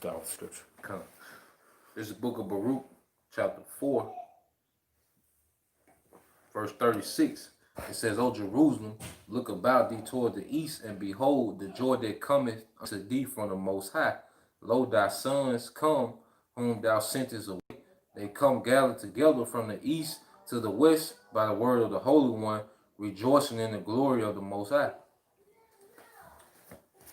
start with scripture. Come. This is the book of Baruch, chapter 4, verse 36. It says, O Jerusalem, look about thee toward the east, and behold, the joy that cometh unto thee from the Most High. Lo, thy sons come, whom thou sentest away. They come gathered together from the east to the west by the word of the Holy One, rejoicing in the glory of the Most High.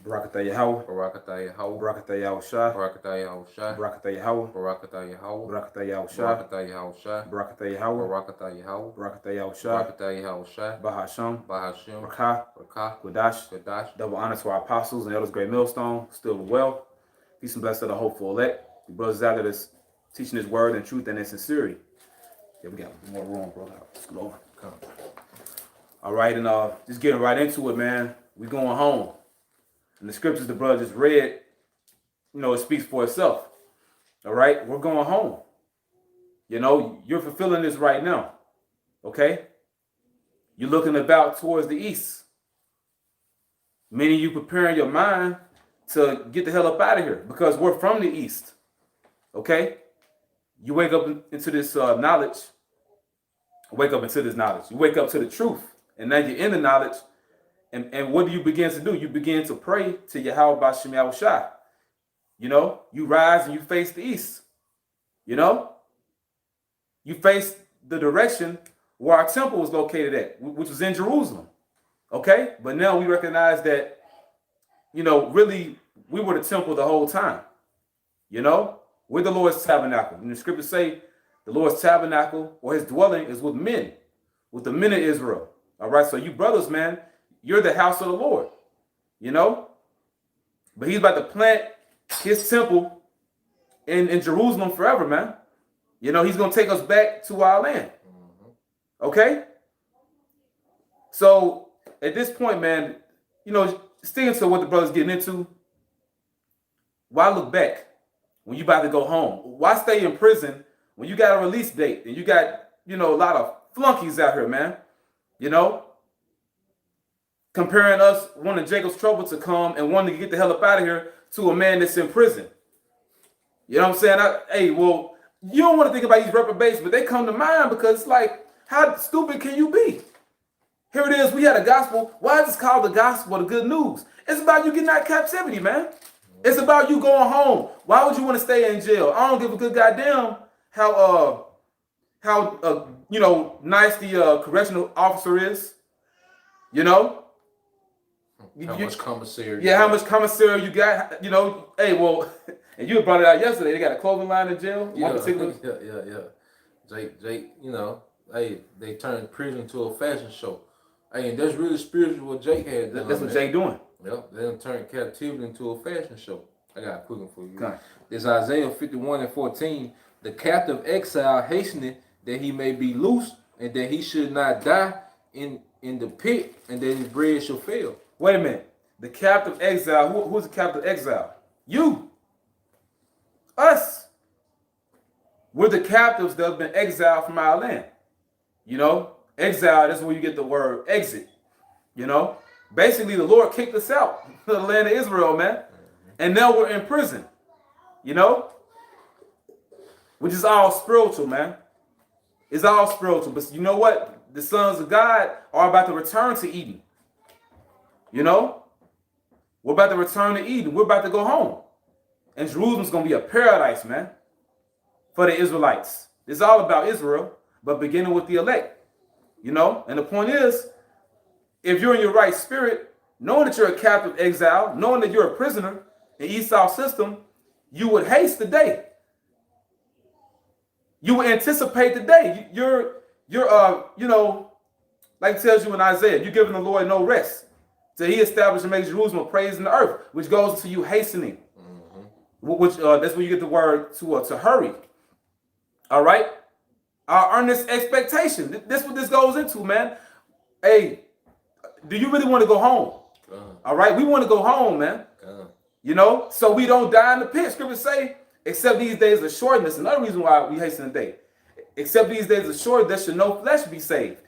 Barakatah Yahweh. Barakatah Yahweh. Barakatah Yahushua. Barakatah Yahushua. Barakatah Yahweh. Barakatah Yahweh. Barakatah Yahushua. Barakatah Yahushua. Barakatah Yahweh. Barakatah Yahweh. Barakatah Yahushua. Barakatah Yahushua. Bahasham. Bahasham. Rakah. Rakah. Gudash. Gadash. Double honor to our apostles and elders, great millstone. Still well. Peace and blessings to the hopeful elect. The brothers out there that's teaching His word in truth and in sincerity. Yeah, we got more room, brother. Let's go over. Come. All right, and just getting right into it, man. We going home. And the scriptures the brother just read, it speaks for itself. All right, we're going home. You're fulfilling this right now. Okay? You're looking about towards the east. Meaning you preparing your mind to get the hell up out of here because we're from the east. Okay? You wake up into this knowledge. Wake up into this knowledge. You wake up to the truth. And now you're in the knowledge. And what do you begin to do? You begin to pray to Yahweh B'Shem Yahushua. You rise and you face the east. You face the direction where our temple was located at, which was in Jerusalem. Okay? But now we recognize that, really, we were the temple the whole time. We're the Lord's tabernacle. And the scriptures say the Lord's tabernacle or His dwelling is with men, with the men of Israel. All right? So you brothers, man, you're the house of the Lord, But He's about to plant His temple in Jerusalem forever, man. He's going to take us back to our land. Okay? So at this point, man, sticking to what the brother's getting into, why look back when you about to go home? Why stay in prison when you got a release date and you got, a lot of flunkies out here, man? Comparing us wanting Jacob's trouble to come and wanting to get the hell up out of here to a man that's in prison. You know what I'm saying? You don't want to think about these reprobates, but they come to mind because it's like, how stupid can you be? Here it is. We had a gospel. Why is this called the gospel, the good news? It's about you getting out of captivity, man. It's about you going home. Why would you want to stay in jail? I don't give a good goddamn how nice the correctional officer is. How much commissary? Yeah, how much commissary you got? And you brought it out yesterday. They got a clothing line in jail. Yeah. Jake, they turned prison to a fashion show. And that's really spiritual what Jake had done. That's what Jake doing. Yep, they done turned captivity into a fashion show. I got a quick one for you. Okay. This Isaiah 51:14. The captive exile hasteneth that he may be loose, and that he should not die in the pit, and that his bread shall fail. Wait a minute. The captive exile. Who's the captive exile? You. Us. We're the captives that have been exiled from our land. Exile, that's where you get the word exit. Basically the Lord kicked us out to the land of Israel, man. And now we're in prison. Which is all spiritual, man. It's all spiritual. But you know what? The sons of God are about to return to Eden. We're about to return to Eden. We're about to go home. And Jerusalem's going to be a paradise, man, for the Israelites. It's all about Israel, but beginning with the elect. And the point is, if you're in your right spirit, knowing that you're a captive exile, knowing that you're a prisoner in Esau's system, you would haste the day. You would anticipate the day. You're like it tells you in Isaiah, you're giving the Lord no rest. So He established and makes Jerusalem a praise in the earth, which goes to you hastening. Which that's where you get the word to hurry. All right? Our earnest expectation. This what this goes into, man. Hey, do you really want to go home? All right? We want to go home, man. So we don't die in the pit. Scriptures say, except these days are short. That's another reason why we hasten the day. Except these days are short, there should no flesh be saved.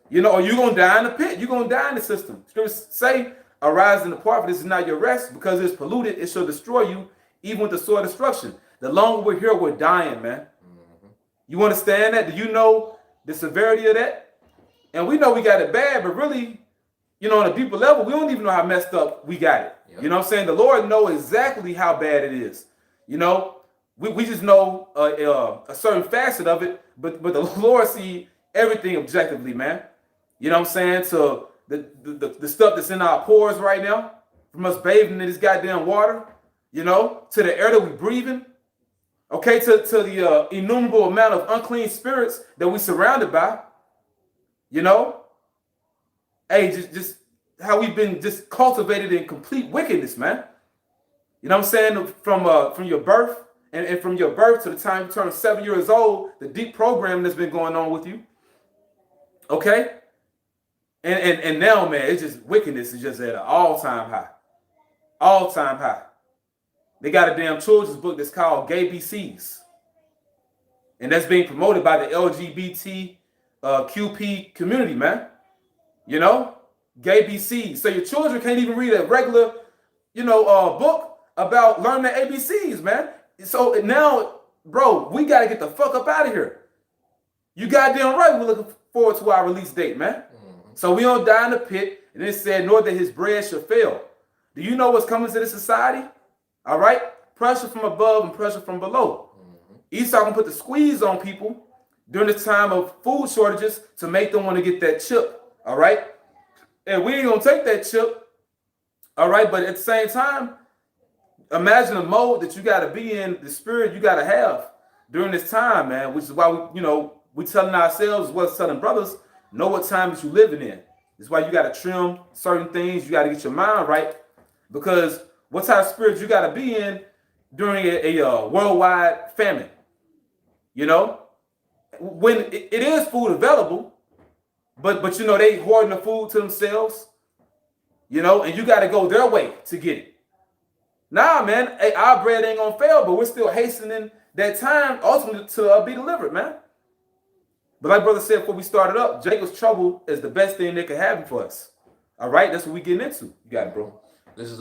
Or you're going to die in the pit. You're going to die in the system. Scriptures say, arise and depart, for this is not your rest, because it's polluted, it shall destroy you. even with the sword of destruction. The longer we're here, we're dying, man. You understand that? Do you know the severity of that? And we know we got it bad, but really, you know, on a deeper level, we don't even know how messed up we got it. Yep. You know what I'm saying? The Lord knows exactly how bad it is. You know, we just know a certain facet of it, but the Lord see everything objectively, man. You know what I'm saying? So the stuff that's in our pores right now, from us bathing in this goddamn water, you know, to the air that we're breathing, okay, to the innumerable amount of unclean spirits that we're surrounded by, you know, hey, just how we've been just cultivated in complete wickedness, man. You know what I'm saying? From your birth and from your birth to the time you turn 7 years old, the deep programming that's been going on with you, okay? And now, man, it's just wickedness is just at an all-time high. All-time high. They got a damn children's book that's called Gay BCs. And that's being promoted by the LGBT QP community, man. You know? Gay BCs. So your children can't even read a regular, you know, book about learning the ABCs, man. So now, bro, we got to get the fuck up out of here. You goddamn right we're looking forward to our release date, man. So we don't die in the pit. And it said, nor that his bread shall fail. Do you know what's coming to this society? All right? Pressure from above and pressure from below. Esau can put the squeeze on people during the time of food shortages to make them want to get that chip. All right? And we ain't going to take that chip. All right? But at the same time, imagine the mode that you got to be in, the spirit you got to have during this time, man, which is why we telling ourselves as well as telling brothers, know what time that you living in. That's why you got to trim certain things. You got to get your mind right, because what type of spirit you got to be in during a worldwide famine? You know, when it is food available, but you know, they hoarding the food to themselves, you know, and you got to go their way to get it. Nah, man, hey, our bread ain't going to fail, but we're still hastening that time ultimately to be delivered, man. But like brother said before we started up, Jacob's trouble is the best thing they could have for us. All right, that's what we getting into. You got it, bro. This is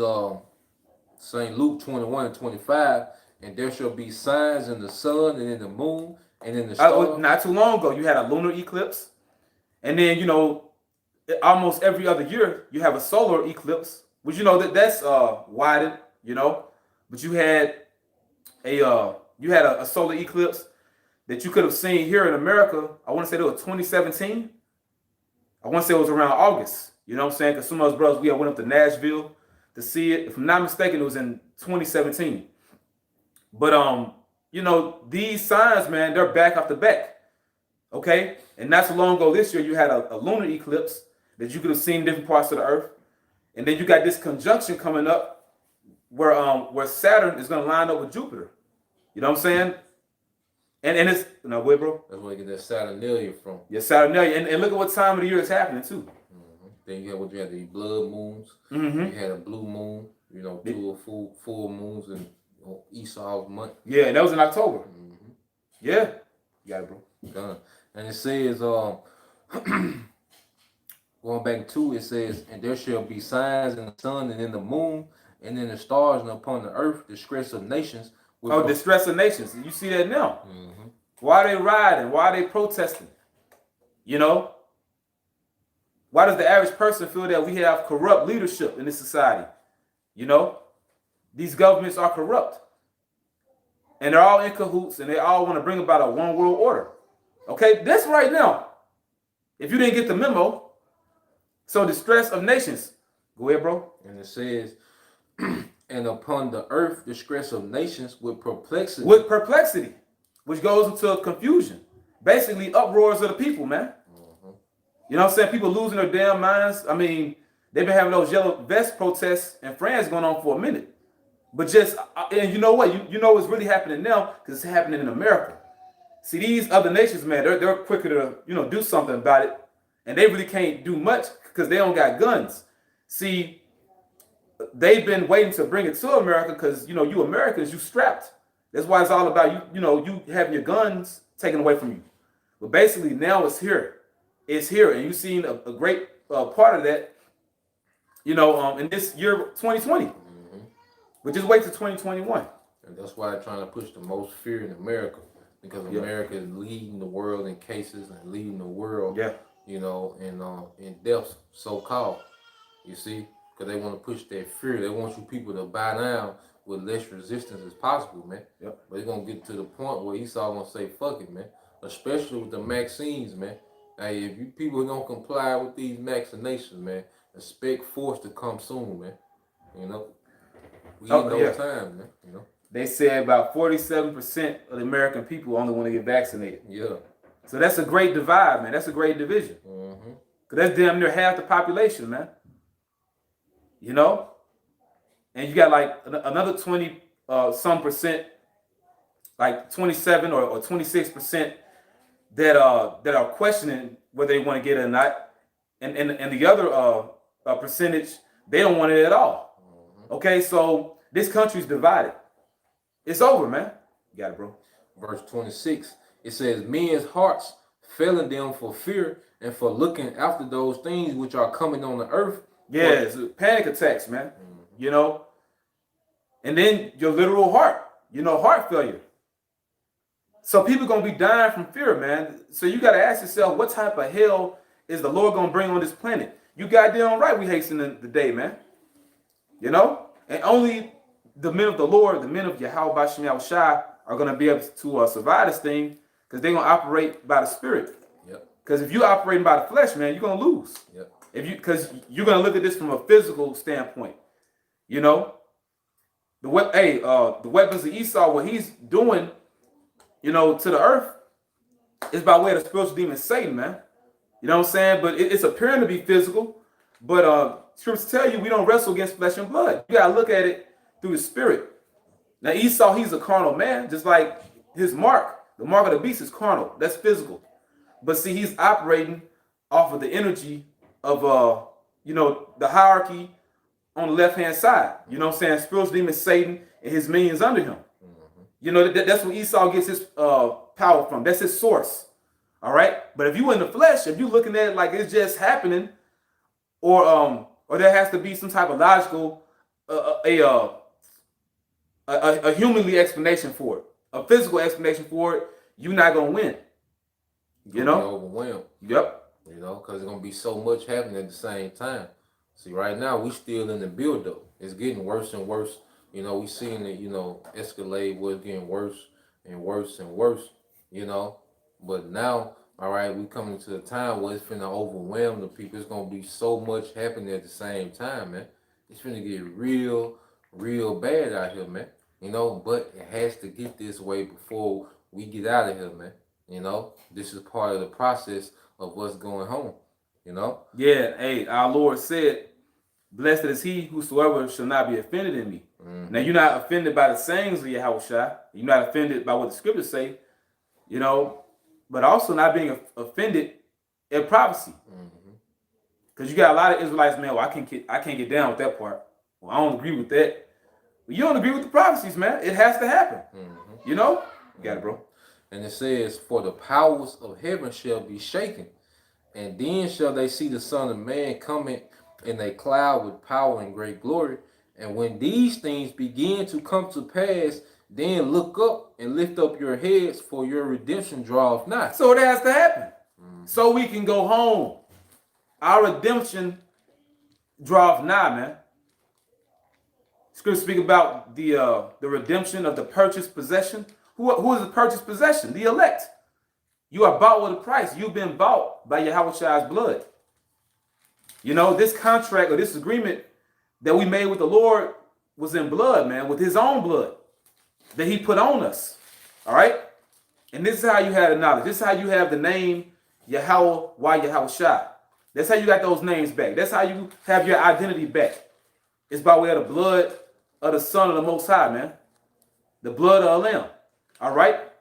St. Luke 21:25, and there shall be signs in the sun and in the moon and in the stars. Not too long ago, you had a lunar eclipse, and then you know, almost every other year you have a solar eclipse, which you know that's widened, you know, but you had a solar eclipse that you could have seen here in America. I want to say it was 2017. I want to say it was around August. You know what I'm saying? Because some of us brothers, we went up to Nashville to see it. If I'm not mistaken, it was in 2017. But you know, these signs, man, they're back off the back. Okay? And not so long ago this year, you had a lunar eclipse that you could have seen in different parts of the earth. And then you got this conjunction coming up where Saturn is going to line up with Jupiter. You know what I'm saying? And it's where, bro? That's where you get that Saturnalia from. Yeah, Saturnalia. And look at what time of the year it's happening too. Then you had the blood moons. You had a blue moon. You know, two full moons in Esau's month. Yeah, and that was in October. Yeah, you got it, bro. Done. And it says, going back to it says, and there shall be signs in the sun and in the moon and in the stars and upon the earth, distress of nations. Distress of nations. You see that now. Why are they rioting? Why are they protesting? You know? Why does the average person feel that we have corrupt leadership in this society? You know? These governments are corrupt. And they're all in cahoots, and they all want to bring about a one world order. Okay? This right now. If you didn't get the memo. So distress of nations. Go ahead, bro. And it says, and upon the earth, distress of nations with perplexity. With perplexity, which goes into confusion. Basically, uproars of the people, man. You know what I'm saying? People losing their damn minds. I mean, they've been having those yellow vest protests in France going on for a minute. But just, and you know what? You know what's really happening now? Because it's happening in America. See, these other nations, man, they're quicker to, do something about it. And they really can't do much because they don't got guns. See, they've been waiting to bring it to America because, you Americans, you strapped. That's why it's all about you having your guns taken away from you. But basically now it's here. It's here. And you've seen a great part of that, in this year 2020. But just wait till 2021. And that's why they're trying to push the most fear in America, because America is leading the world in cases and leading the world, you know, in deaths, so called. You see, because they want to push that fear. They want you people to bow down with less resistance as possible, man. But it's gonna get to the point where Esau gonna say, "Fuck it, man." Especially with the vaccines, man. Hey, if you people don't comply with these vaccinations, man, expect force to come soon, man. You know, we in those times, man. You know, they said about 47% of the American people only want to get vaccinated. Yeah. So that's a great divide, man. That's a great division. Cause that's damn near half the population, man. You know, and you got like another 20 some percent, like 27 or 26% that are questioning whether they want to get it or not, and the other percentage, they don't want it at all. Okay, so this country's divided. It's over, man. You got it, bro. Verse 26, it says, "Men's hearts failing them for fear and for looking after those things which are coming on the earth." Yeah, it's panic attacks, man. You know, and then your literal heart, you know, heart failure. So people gonna be dying from fear, man. So you gotta ask yourself, what type of hell is the Lord gonna bring on this planet? You goddamn right we hasten the day, man. You know? And only the men of the Lord, the men of Yahweh Bashem Yahushai are gonna be able to survive this thing, because they're gonna operate by the spirit. Because if you operating by the flesh, man, you're gonna lose. Because you're gonna look at this from a physical standpoint. You know? The weapons of Esau, what he's doing, you know, to the earth, is by way of the spiritual demon Satan, man. You know what I'm saying? But it's appearing to be physical. But scriptures tell you we don't wrestle against flesh and blood. You gotta look at it through the spirit. Now Esau, he's a carnal man, just like his mark. The mark of the beast is carnal. That's physical. But see, he's operating off of the energy of you know, the hierarchy on the left-hand side. You know what I'm saying? Spiritual demon Satan and his minions under him. You know, that's where Esau gets his power from. That's his source. All right. But if you in the flesh, if you looking at it like it's just happening, or there has to be some type of logical, a humanly explanation for it, a physical explanation for it, you're not gonna win. You know, overwhelmed. Yep. You know, because there's gonna be so much happening at the same time. See, right now we still in the build up. It's getting worse and worse. You know, we seeing it, you know, escalate, where it's getting worse and worse and worse, you know. But now, all right, we coming to a time where it's finna overwhelm the people. It's gonna be so much happening at the same time, man. It's finna get real, real bad out here, man. You know, but it has to get this way before we get out of here, man. You know, this is part of the process of what's going home, you know. Yeah, hey, our Lord said, "Blessed is he whosoever shall not be offended in me." Now, you're not offended by the sayings of Yahweh. You're not offended by what the scriptures say, you know, but also not being offended in prophecy. Because you got a lot of Israelites, man, well, I can't get down with that part. Well, I don't agree with that. Well, you don't agree with the prophecies, man. It has to happen. You know? You got it, bro. And it says, "For the powers of heaven shall be shaken, and then shall they see the Son of Man coming in a cloud with power and great glory. And when these things begin to come to pass, then look up and lift up your heads, for your redemption draweth nigh." So it has to happen. So we can go home. Our redemption draweth nigh, man. Scripture speak about the redemption of the purchased possession. Who is the purchased possession? The elect. You are bought with a price. You've been bought by Yahweh's blood. You know, this contract or this agreement that we made with the Lord was in blood, man, with his own blood that he put on us. All right? And this is how you have the knowledge. This is how you have the name Yahweh, Yahweh. That's how you got those names back. That's how you have your identity back. It's by way of the blood of the Son of the Most High, man. The blood of a lamb. All right?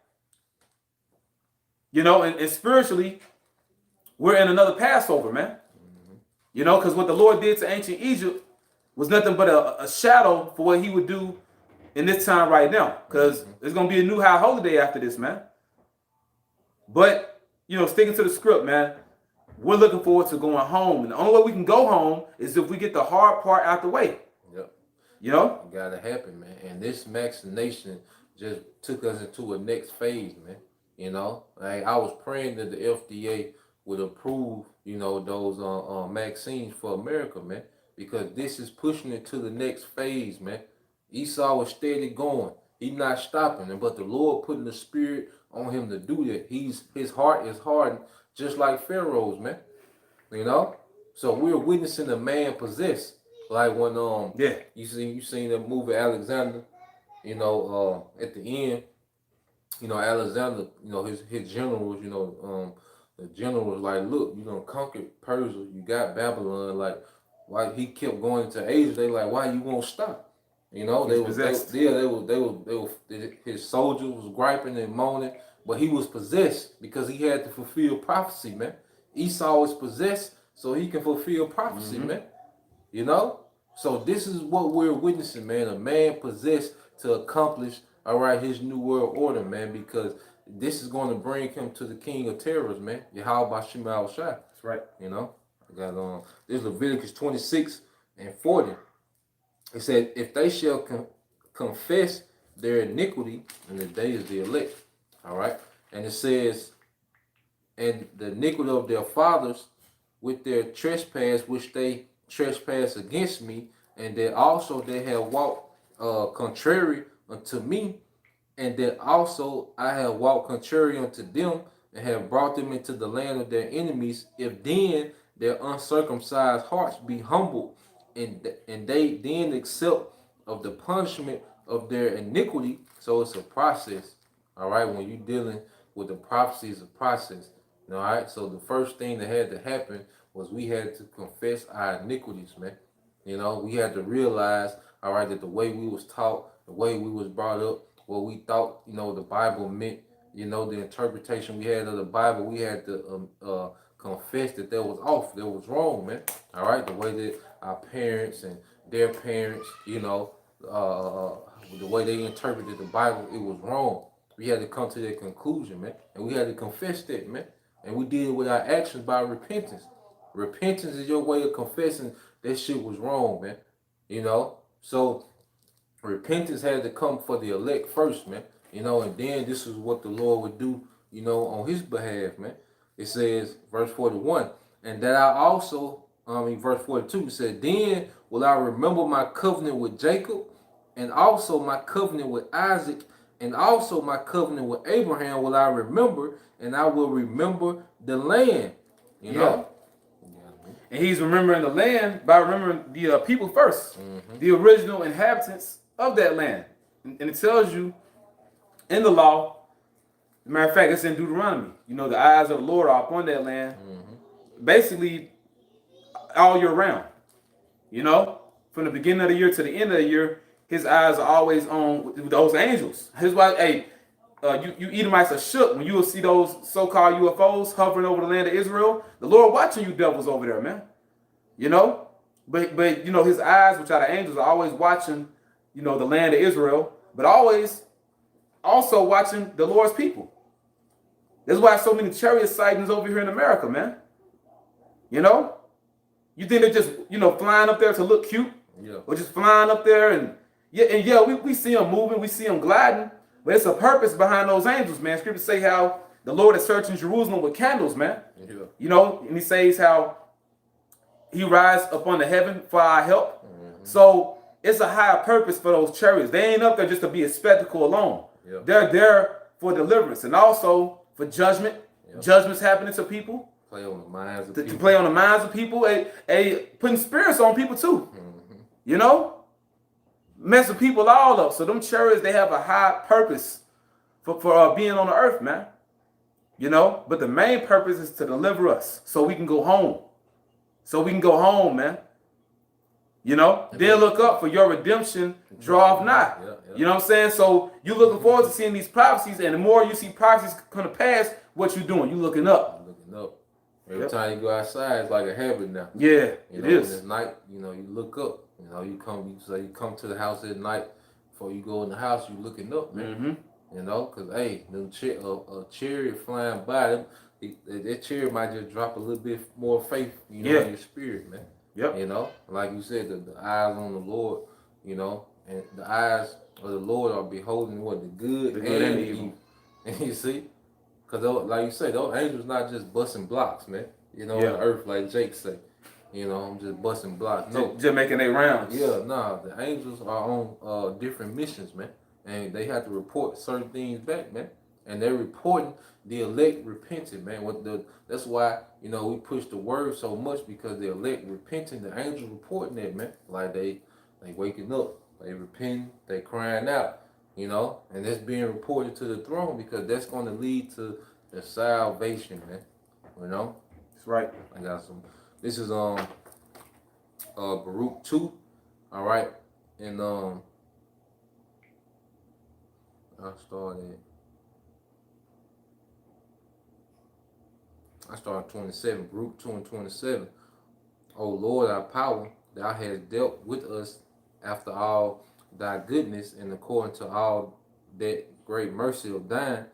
You know, and spiritually, we're in another Passover, man. You know, because what the Lord did to ancient Egypt was nothing but a shadow for what he would do in this time right now. Because there's going to be a new high holiday after this, man. But, you know, sticking to the script, man, we're looking forward to going home. And the only way we can go home is if we get the hard part out the way. You know? It gotta happen, man. And this vaccination just took us into a next phase, man. You know, like I was praying that the FDA would approve, those vaccines for America, man, because this is pushing it to the next phase, man. Esau was steady going. He's not stopping, and but the Lord putting the spirit on him to do that. His heart is hardened, just like Pharaoh's, man. You know, so we're witnessing a man possessed, like when Yeah. you seen the movie Alexander, at the end, Alexander, his generals, the general was like, look, you conquered Persia, you got Babylon, like why he kept going to Asia, they like, why you won't stop? He's possessed. His soldiers was griping and moaning, but he was possessed because he had to fulfill prophecy, man. Esau is possessed so he can fulfill prophecy, man. So this is what we're witnessing, man. A man possessed to accomplish, all right, his new world order, man, because this is going to bring him to the king of terrors, man. Yahweh Bashim Al Shai. That's right. I got this Leviticus 26:40. It said, if they shall confess their iniquity, and the day is the elect. All right. And it says, and the iniquity of their fathers with their trespass, which they trespass against me, and that also they have walked contrary unto me, and that also I have walked contrary unto them, and have brought them into the land of their enemies, if then their uncircumcised hearts be humbled, and they then accept of the punishment of their iniquity. So it's a process, all right? When you're dealing with the prophecy, it's a process, all right? So the first thing that had to happen was we had to confess our iniquities, man. We had to realize, all right, that the way we was taught, the way we was brought up, what we thought, the Bible meant, the interpretation we had of the Bible, we had to confess that was off, that was wrong, man. All right, the way that our parents and their parents, the way they interpreted the Bible, it was wrong. We had to come to that conclusion, man, and we had to confess that, man. And we did it with our actions by repentance. Repentance is your way of confessing that shit was wrong, man. So repentance had to come for the elect first, man. And then this is what the Lord would do, on his behalf, man. It says, verse 41, and that I also, verse 42, it said, then will I remember my covenant with Jacob, and also my covenant with Isaac, and also my covenant with Abraham will I remember, and I will remember the land. You know? And he's remembering the land by remembering the people first, the original inhabitants of that land. And it tells you in the law, as a matter of fact, it's in Deuteronomy, the eyes of the Lord are upon that land, basically all year round. From the beginning of the year to the end of the year, his eyes are always on with those angels. His wife, hey, you Edomites are shook when you will see those so-called UFOs hovering over the land of Israel. The Lord watching you devils over there, man. But his eyes, which are the angels, are always watching, the land of Israel, but always also watching the Lord's people. That's why so many chariot sightings over here in America, man. You think they're just, flying up there to look cute? Yeah. Or just flying up there and we see them moving, we see them gliding, but it's a purpose behind those angels, man. Scriptures say how the Lord is searching Jerusalem with candles, man. Yeah. And he says how he rides upon the heaven for our help. So it's a higher purpose for those chariots. They ain't up there just to be a spectacle alone. Yeah. They're there for deliverance and also for judgment. Yeah. Judgments happening to people. Play on the minds of people. To play on the minds of people. Putting spirits on people too. Messing people all up. So them chariots, they have a high purpose for being on the earth, man. But the main purpose is to deliver us so we can go home. Man. Then look up for your redemption, draw nigh. Yeah. You know what I'm saying? So you looking forward to seeing these prophecies, and the more you see prophecies come to pass, what you doing? You looking up. Every time you go outside, it's like a habit now. Yeah, it is. When it's night, you look up. You come to the house at night. Before you go in the house, you looking up, man. Because a chariot flying by, that chariot might just drop a little bit more faith, in your spirit, man. Yep. Like you said, the eyes on the Lord, you know, and the eyes of the Lord are beholding what the good, and the evil. And you see, because like you say, those angels not just busting blocks, man. You know, on the earth, like Jake say. You know, I'm just busting blocks. No, just making their rounds. Yeah, nah. The angels are on different missions, man, and they have to report certain things back, man. And they're reporting the elect repenting, man. That's why we push the word so much, because the elect repenting, the angels reporting that, man. Like they waking up, they repenting, they crying out, and that's being reported to the throne, because that's going to lead to the salvation, man. That's right. I got some. This is Baruch 2, all right, and I started 27, Baruch 2 and 27. O Lord, our power, thou hast dealt with us after all thy goodness, and according to all that great mercy of thine,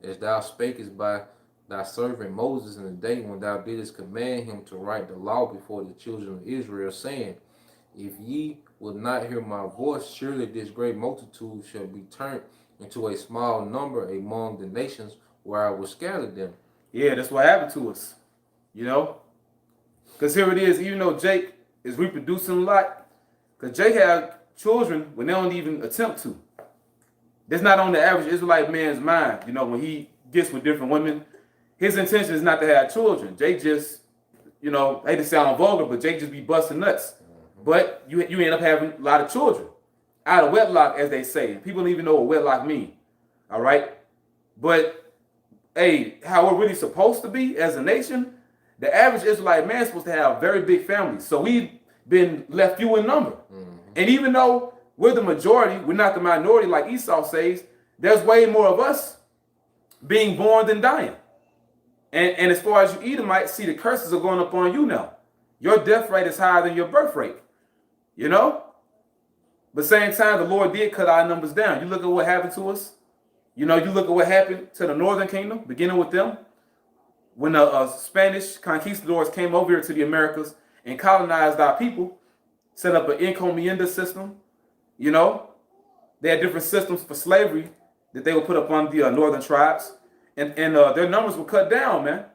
as thou spakest by thy servant Moses in the day when thou didst command him to write the law before the children of Israel, saying, if ye will not hear my voice, surely this great multitude shall be turned into a small number among the nations where I will scatter them. Yeah, that's what happened to us. Because here it is, even though Jake is reproducing a lot, because Jake had children when they don't even attempt to. That's not on the average Israelite man's mind. When he gets with different women, his intention is not to have children. Jake just, I hate to sound vulgar, but Jake just be busting nuts. But you end up having a lot of children. Out of wedlock, as they say. People don't even know what wedlock means. All right? But, hey, how we're really supposed to be as a nation, the average Israelite man is supposed to have very big families. So we've been left few in number. And even though we're the majority, we're not the minority like Esau says, there's way more of us being born than dying. And as far as you Edomites, see, the curses are going up on you now. Your death rate is higher than your birth rate. But same time, the Lord did cut our numbers down. You look at what happened to us. You look at what happened to the northern kingdom, beginning with them. When the Spanish conquistadors came over here to the Americas and colonized our people, set up an encomienda system. They had different systems for slavery that they would put up on the northern tribes. And their numbers were cut down, man.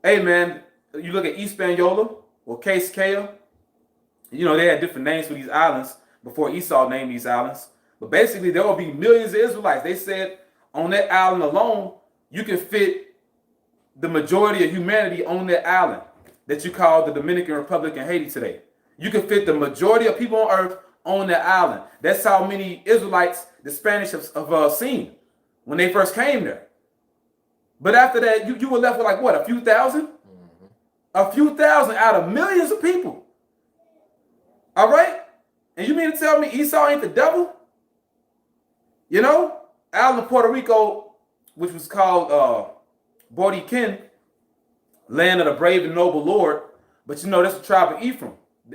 Hey, man, you look at Hispaniola or Cascaya. They had different names for these islands before Esau named these islands. But basically, there will be millions of Israelites. They said on that island alone, you can fit the majority of humanity on that island that you call the Dominican Republic and Haiti today. You can fit the majority of people on earth on that island. That's how many Israelites the Spanish have seen when they first came there. But after that, you were left with like what, a few thousand? A few thousand out of millions of people. All right? And you mean to tell me Esau ain't the devil? Island of Puerto Rico, which was called Boriken, land of the brave and noble Lord. But that's the tribe of Ephraim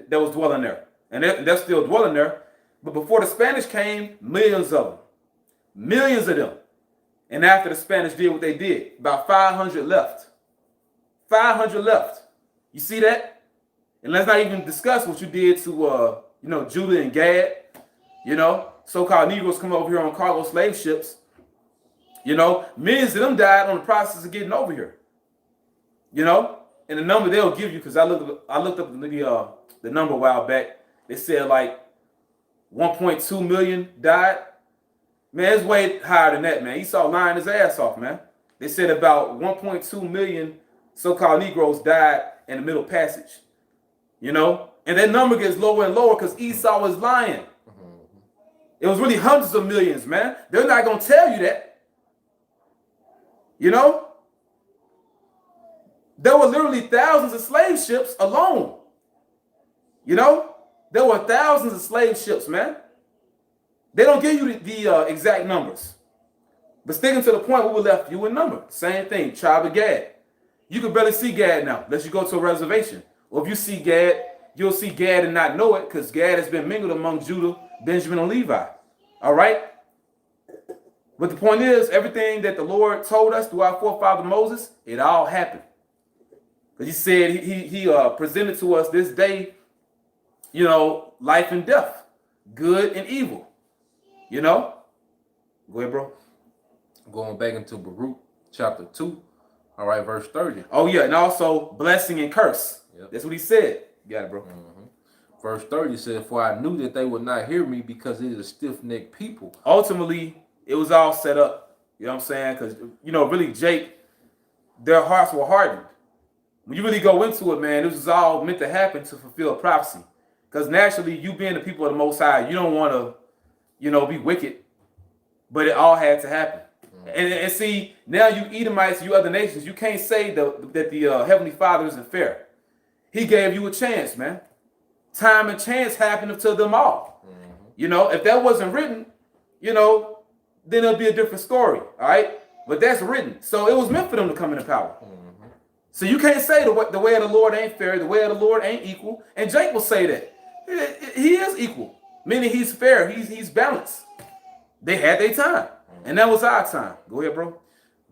that was dwelling there. And they're still dwelling there. But before the Spanish came, millions of them. Millions of them. And after the Spanish did what they did, about 500 left. 500 left. You see that? And let's not even discuss what you did to, Judah and Gad. So-called Negroes come over here on cargo slave ships. Millions of them died on the process of getting over here. And the number they'll give you, because I looked up the number a while back. They said like 1.2 million died. Man, it's way higher than that, man. Esau lying his ass off, man. They said about 1.2 million so-called Negroes died in the Middle Passage. And that number gets lower and lower because Esau was lying. It was really hundreds of millions, man. They're not going to tell you that. There were literally thousands of slave ships alone. There were thousands of slave ships, man. They don't give you the exact numbers. But sticking to the point, we were left few in number. Same thing, tribe of Gad. You can barely see Gad now, unless you go to a reservation. Or if you see Gad, you'll see Gad and not know it, because Gad has been mingled among Judah, Benjamin, and Levi. All right? But the point is, everything that the Lord told us through our forefather Moses, it all happened. Because he said he presented to us this day, life and death, good and evil. Go ahead, bro. Going back into Baruch chapter 2, all right, verse 30. Oh, yeah, and also blessing and curse. Yep. That's what he said. You got it, bro. Verse 30 says, "For I knew that they would not hear me because it is a stiff-necked people." Ultimately, it was all set up. You know what I'm saying? Because, really, Jake, their hearts were hardened. When you really go into it, man, this was all meant to happen to fulfill prophecy. Because naturally, you being the people of the Most High, you don't want to, be wicked. But it all had to happen. And see, now you Edomites, you other nations, you can't say that the Heavenly Father isn't fair. He gave you a chance, man. Time and chance happened to them all. If that wasn't written, then it'll be a different story, all right? But that's written. So it was meant for them to come into power. So you can't say the way of the Lord ain't fair, the way of the Lord ain't equal. And Jake will say that. He is equal, meaning he's fair, he's balanced. They had their time, and that was our time. Go ahead, bro.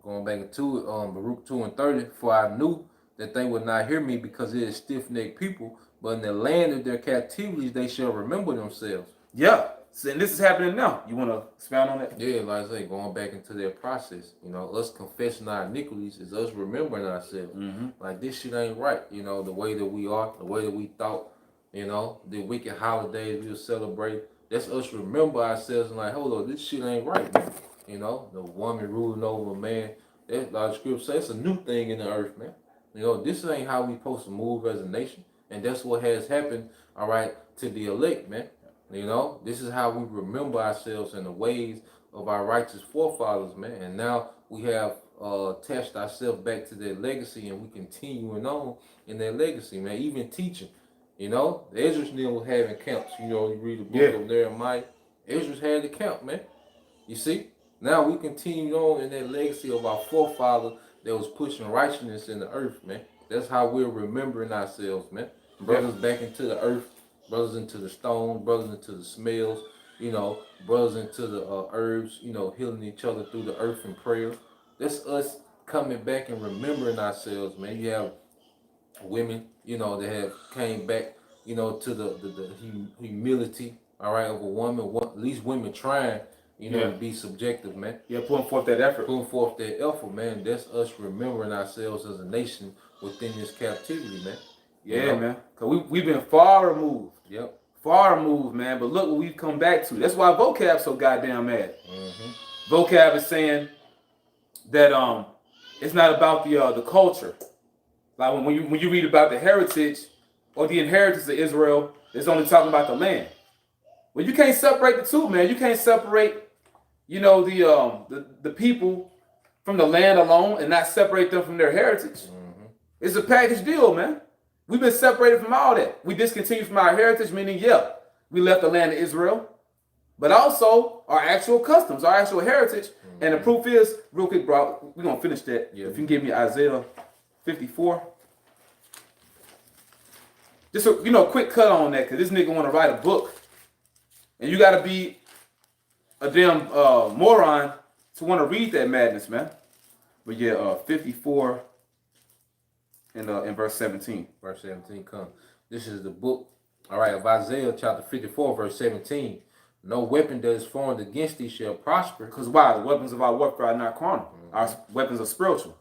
Going back into it, Baruch 2 and 30, "For I knew that they would not hear me because it is stiff-necked people, but in the land of their captivities they shall remember themselves." Yeah, so, and this is happening now. You want to expound on that? Yeah, like I say, going back into their process. Us confessing our iniquities is us remembering ourselves. Like, this shit ain't right. The way that we are, the way that we thought, the wicked holidays we'll celebrate. That's us remember ourselves and like, hold on, this shit ain't right, man. The woman ruling over a man. That's like the scripture says, it's a new thing in the earth, man. This ain't how we supposed to move as a nation. And that's what has happened, all right, to the elect, man. This is how we remember ourselves in the ways of our righteous forefathers, man. And now we have attached ourselves back to their legacy, and we continuing on in their legacy, man. Even teaching. The Ezra was having camps. You read the book of Nehemiah. Ezra had the camp, man. You see? Now we continue on in that legacy of our forefather that was pushing righteousness in the earth, man. That's how we're remembering ourselves, man. Brothers back into the earth, brothers into the stone, brothers into the smells, brothers into the herbs, healing each other through the earth in prayer. That's us coming back and remembering ourselves, man. You have women, that have came back, to the humility, all right, of a woman. At least women trying, to be subjective, man. Yeah, putting forth that effort. Putting forth that effort, man. That's us remembering ourselves as a nation within this captivity, man. Yeah, man. Because we've been far removed. Yep. Far removed, man. But look what we've come back to. That's why vocab's so goddamn mad. Vocab is saying that it's not about the culture. Like when you read about the heritage or the inheritance of Israel, it's only talking about the land. Well, you can't separate the two, man. You can't separate, the people from the land alone and not separate them from their heritage. It's a package deal, man. We've been separated from all that. We discontinued from our heritage, meaning, we left the land of Israel, but also our actual customs, our actual heritage. And the proof is, real quick, bro, we're going to finish that. If you can give me Isaiah 54. Just a quick cut on that, because this nigga want to write a book. And you got to be a damn moron to want to read that madness, man. But 54 in verse 17. Verse 17 comes. This is the book, all right, of Isaiah chapter 54, verse 17. "No weapon that is formed against thee shall prosper." Because why? The weapons of our warfare are not carnal. Our weapons are spiritual.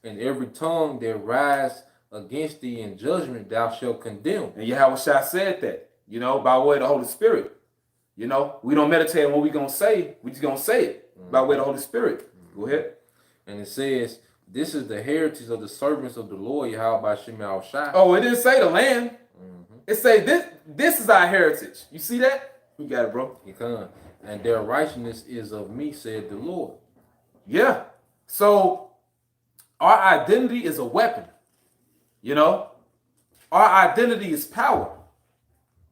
"And every tongue that rise against thee in judgment thou shalt condemn." And Yahweh Shai said that, by way of the Holy Spirit. We don't meditate on what we're going to say. We're just going to say it by way of the Holy Spirit. Go ahead. And it says, "This is the heritage of the servants of the Lord, Yahweh by Shem Shai." Oh, it didn't say the land. It say this is our heritage. You see that? You got it, bro. "And their righteousness is of me, said the Lord." Yeah. So our identity is a weapon. Our identity is power.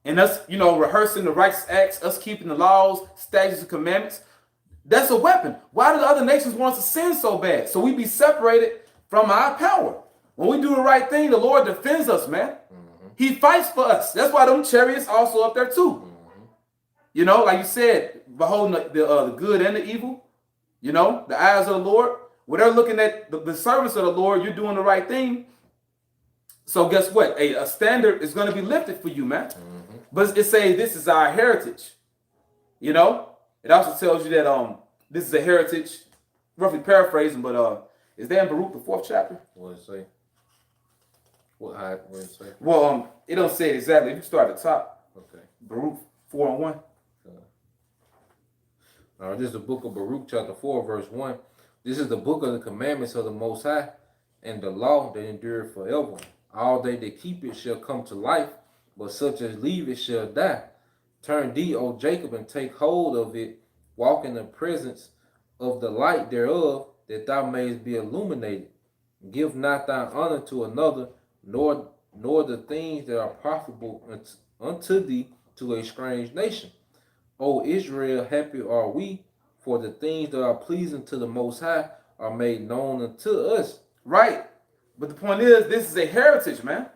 And us, rehearsing the righteous acts, us keeping the laws, statutes, and commandments, that's a weapon. Why do the other nations want us to sin so bad? So we be separated from our power. When we do the right thing, the Lord defends us, man. He fights for us. That's why them chariots also up there too. Like you said, beholding the good and the evil, the eyes of the Lord. When they're looking at the servants of the Lord, you're doing the right thing. So guess what? A standard is going to be lifted for you, man. But it says this is our heritage. You know? It also tells you that this is a heritage, roughly paraphrasing, but is there in Baruch the 4th chapter? What it say? What it say? Well, it don't say it exactly. If you start at the top, Okay. Baruch 4:1. All right, this is the book of Baruch, chapter 4, verse 1. This is the book of the commandments of the Most High, and the law that endureth forever. All they that keep it shall come to life, but such as leave it shall die. Turn thee, O Jacob, and take hold of it. Walk in the presence of the light thereof, that thou mayest be illuminated. Give not thy honor to another, nor the things that are profitable unto thee to a strange nation. O Israel, happy are we, for the things that are pleasing to the Most High are made known unto us. Right. But the point is, this is a heritage, man.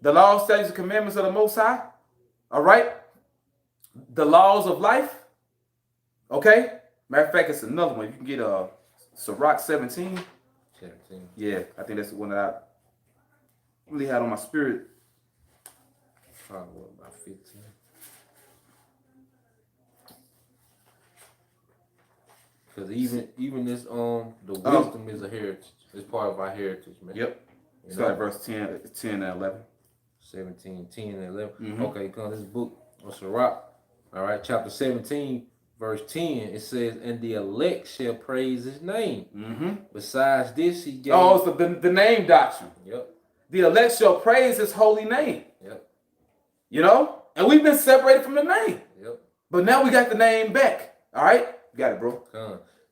The laws, statutes, and commandments of the Most High. All right. The laws of life. Okay. Matter of fact, it's another one. You can get Sirach 17. 17. Yeah, I think that's the one that I really had on my spirit. Probably about 15. Because even this the wisdom is a heritage. It's part of our heritage, man. Yep. Start at verse 10 and 11. 17, 10, and 11. Mm-hmm. Okay, come this book of Sirach. All right, chapter 17, verse 10. It says, "And the elect shall praise his name." Mm-hmm. Besides this, he gave. Oh, it's the name doctrine. Yep. The elect shall praise his holy name. Yep. You know? And we've been separated from the name. Yep. But now we got the name back. All right? Got it, bro.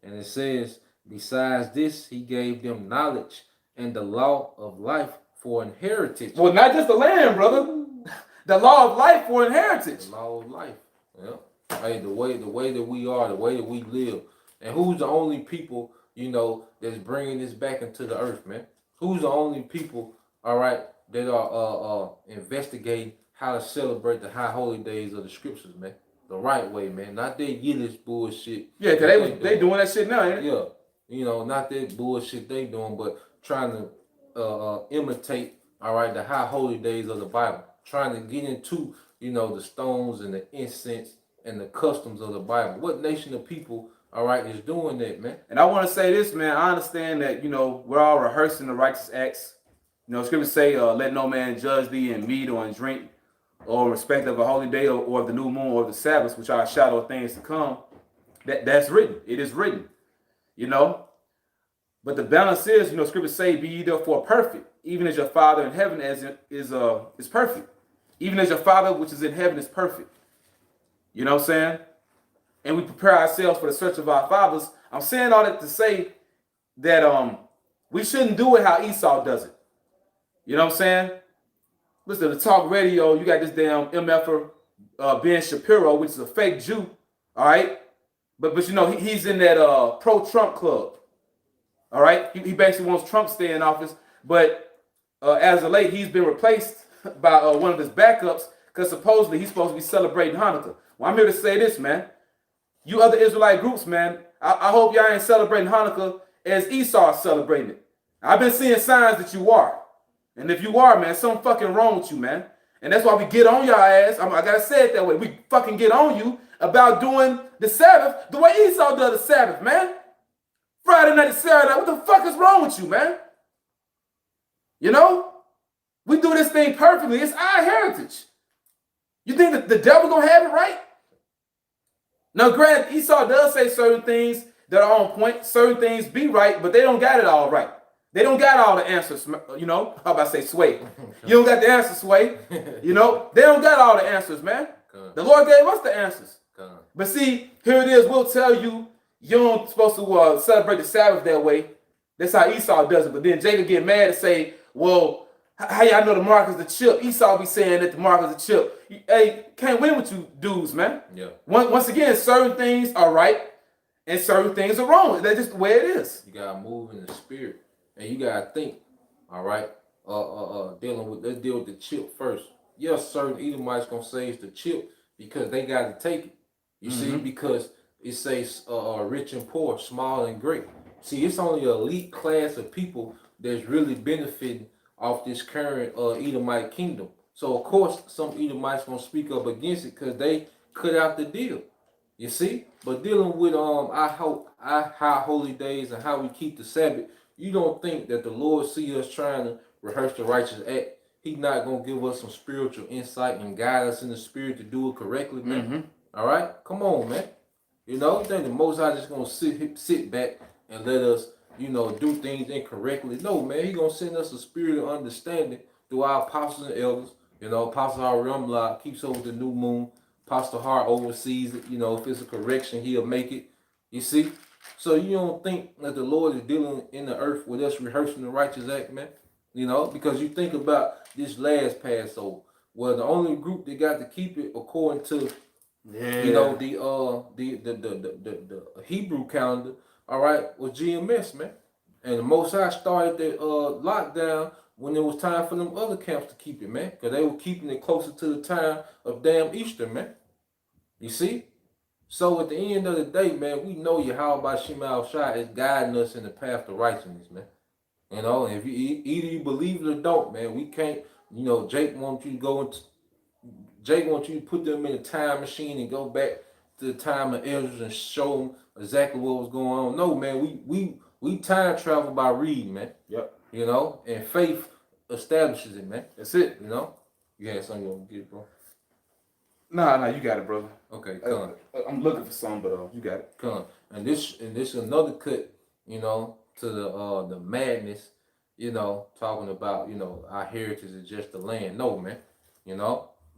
And it says, "Besides this, he gave them knowledge and the law of life for an heritage." Well, not just the land, brother. The law of life for inheritance. The law of life. Yep. Hey, the way that we are, the way that we live. And who's the only people, that's bringing this back into the earth, man? Who's the only people, all right, that are investigating how to celebrate the high holy days of the scriptures, man? The right way, man. Not that Yiddish bullshit. Yeah, because they doing that shit now, ain't it? Yeah. Not that bullshit they doing, but trying to imitate, all right, the high holy days of the Bible. Trying to get into, the stones and the incense and the customs of the Bible. What nation of people, all right, is doing that, man? And I want to say this, man. I understand that, we're all rehearsing the righteous acts. Scriptures say, let no man judge thee in meat or in drink, or in respect of a holy day, or of the new moon, or of the Sabbath, which are a shadow of things to come. That's written. It is written. But the balance is, scriptures say, be ye therefore perfect, even as your Father in heaven is perfect. Even as your Father which is in heaven is perfect. You know what I'm saying? And we prepare ourselves for the search of our fathers. I'm saying all that to say that we shouldn't do it how Esau does it. You know what I'm saying? Listen to the talk radio. You got this damn MFer Ben Shapiro, which is a fake Jew. All right, but he's in that pro-Trump club. All right, he basically wants Trump to stay in office, but as of late, he's been replaced by one of his backups because supposedly he's supposed to be celebrating Hanukkah. Well, I'm here to say this, man. You other Israelite groups, man, I hope y'all ain't celebrating Hanukkah as Esau is celebrating it. I've been seeing signs that you are. And if you are, man, something fucking wrong with you, man. And that's why we get on your ass. I gotta say it that way. We fucking get on you about doing the Sabbath the way Esau does the Sabbath, man. Friday night to Saturday night. What the fuck is wrong with you, man? We do this thing perfectly. It's our heritage. You think that the devil gonna have it right? Now, granted, Esau does say certain things that are on point. Certain things be right, but they don't got it all right. They don't got all the answers, how about I say sway? You don't got the answers, sway. They don't got all the answers, man. The Lord gave us the answers. But see, here it is. We'll tell you, you don't supposed to celebrate the Sabbath that way. That's how Esau does it. But then Jacob get mad and say, well, how y'all know the mark is the chip? Esau be saying that the mark is the chip. Hey, can't win with you dudes, man. Yeah. Once again, certain things are right and certain things are wrong. That's just the way it is. You gotta move in the spirit. And you gotta think, all right, let's deal with the chip first. Yes, certain Edomites gonna say it's the chip because they gotta take it. You see, because it says rich and poor, small and great. See, it's only an elite class of people that's really benefiting off this current Edomite kingdom. So of course some Edomites gonna speak up against it because they cut out the deal. You see? But dealing with our high holy days and how we keep the Sabbath, you don't think that the Lord see us trying to rehearse the righteous act. He's not gonna give us some spiritual insight and guide us in the spirit to do it correctly, man. Mm-hmm. All right? Come on, man. You know, you think the Most High just gonna sit back and let us, do things incorrectly? No, man. He gonna send us a spirit of understanding through our apostles and elders. Apostle Aramla keeps over the new moon. Apostle Hart oversees it. If it's a correction, he'll make it. You see? So you don't think that the Lord is dealing in the earth with us rehearsing the righteous act, man? Because you think about this last Passover, where the only group that got to keep it according to the Hebrew calendar, all right, was GMS, man. And the Most High started the lockdown when it was time for them other camps to keep it, man, because they were keeping it closer to the time of damn Easter, man. You see? So at the end of the day, man, we know Yahweh Shema Shai is guiding us in the path to righteousness, man. And if either you believe it or don't, man, we can't. Jake wants you to put them in a time machine and go back to the time of Ezra and show them exactly what was going on. No, man, we time travel by reading, man. Yep. And faith establishes it, man. That's it. You had something you want to get, bro? Nah, you got it, brother. Okay, come. I'm looking for some, but you got it. Come. And this is another cut, to the madness, talking about, our heritage is just the land. No, man.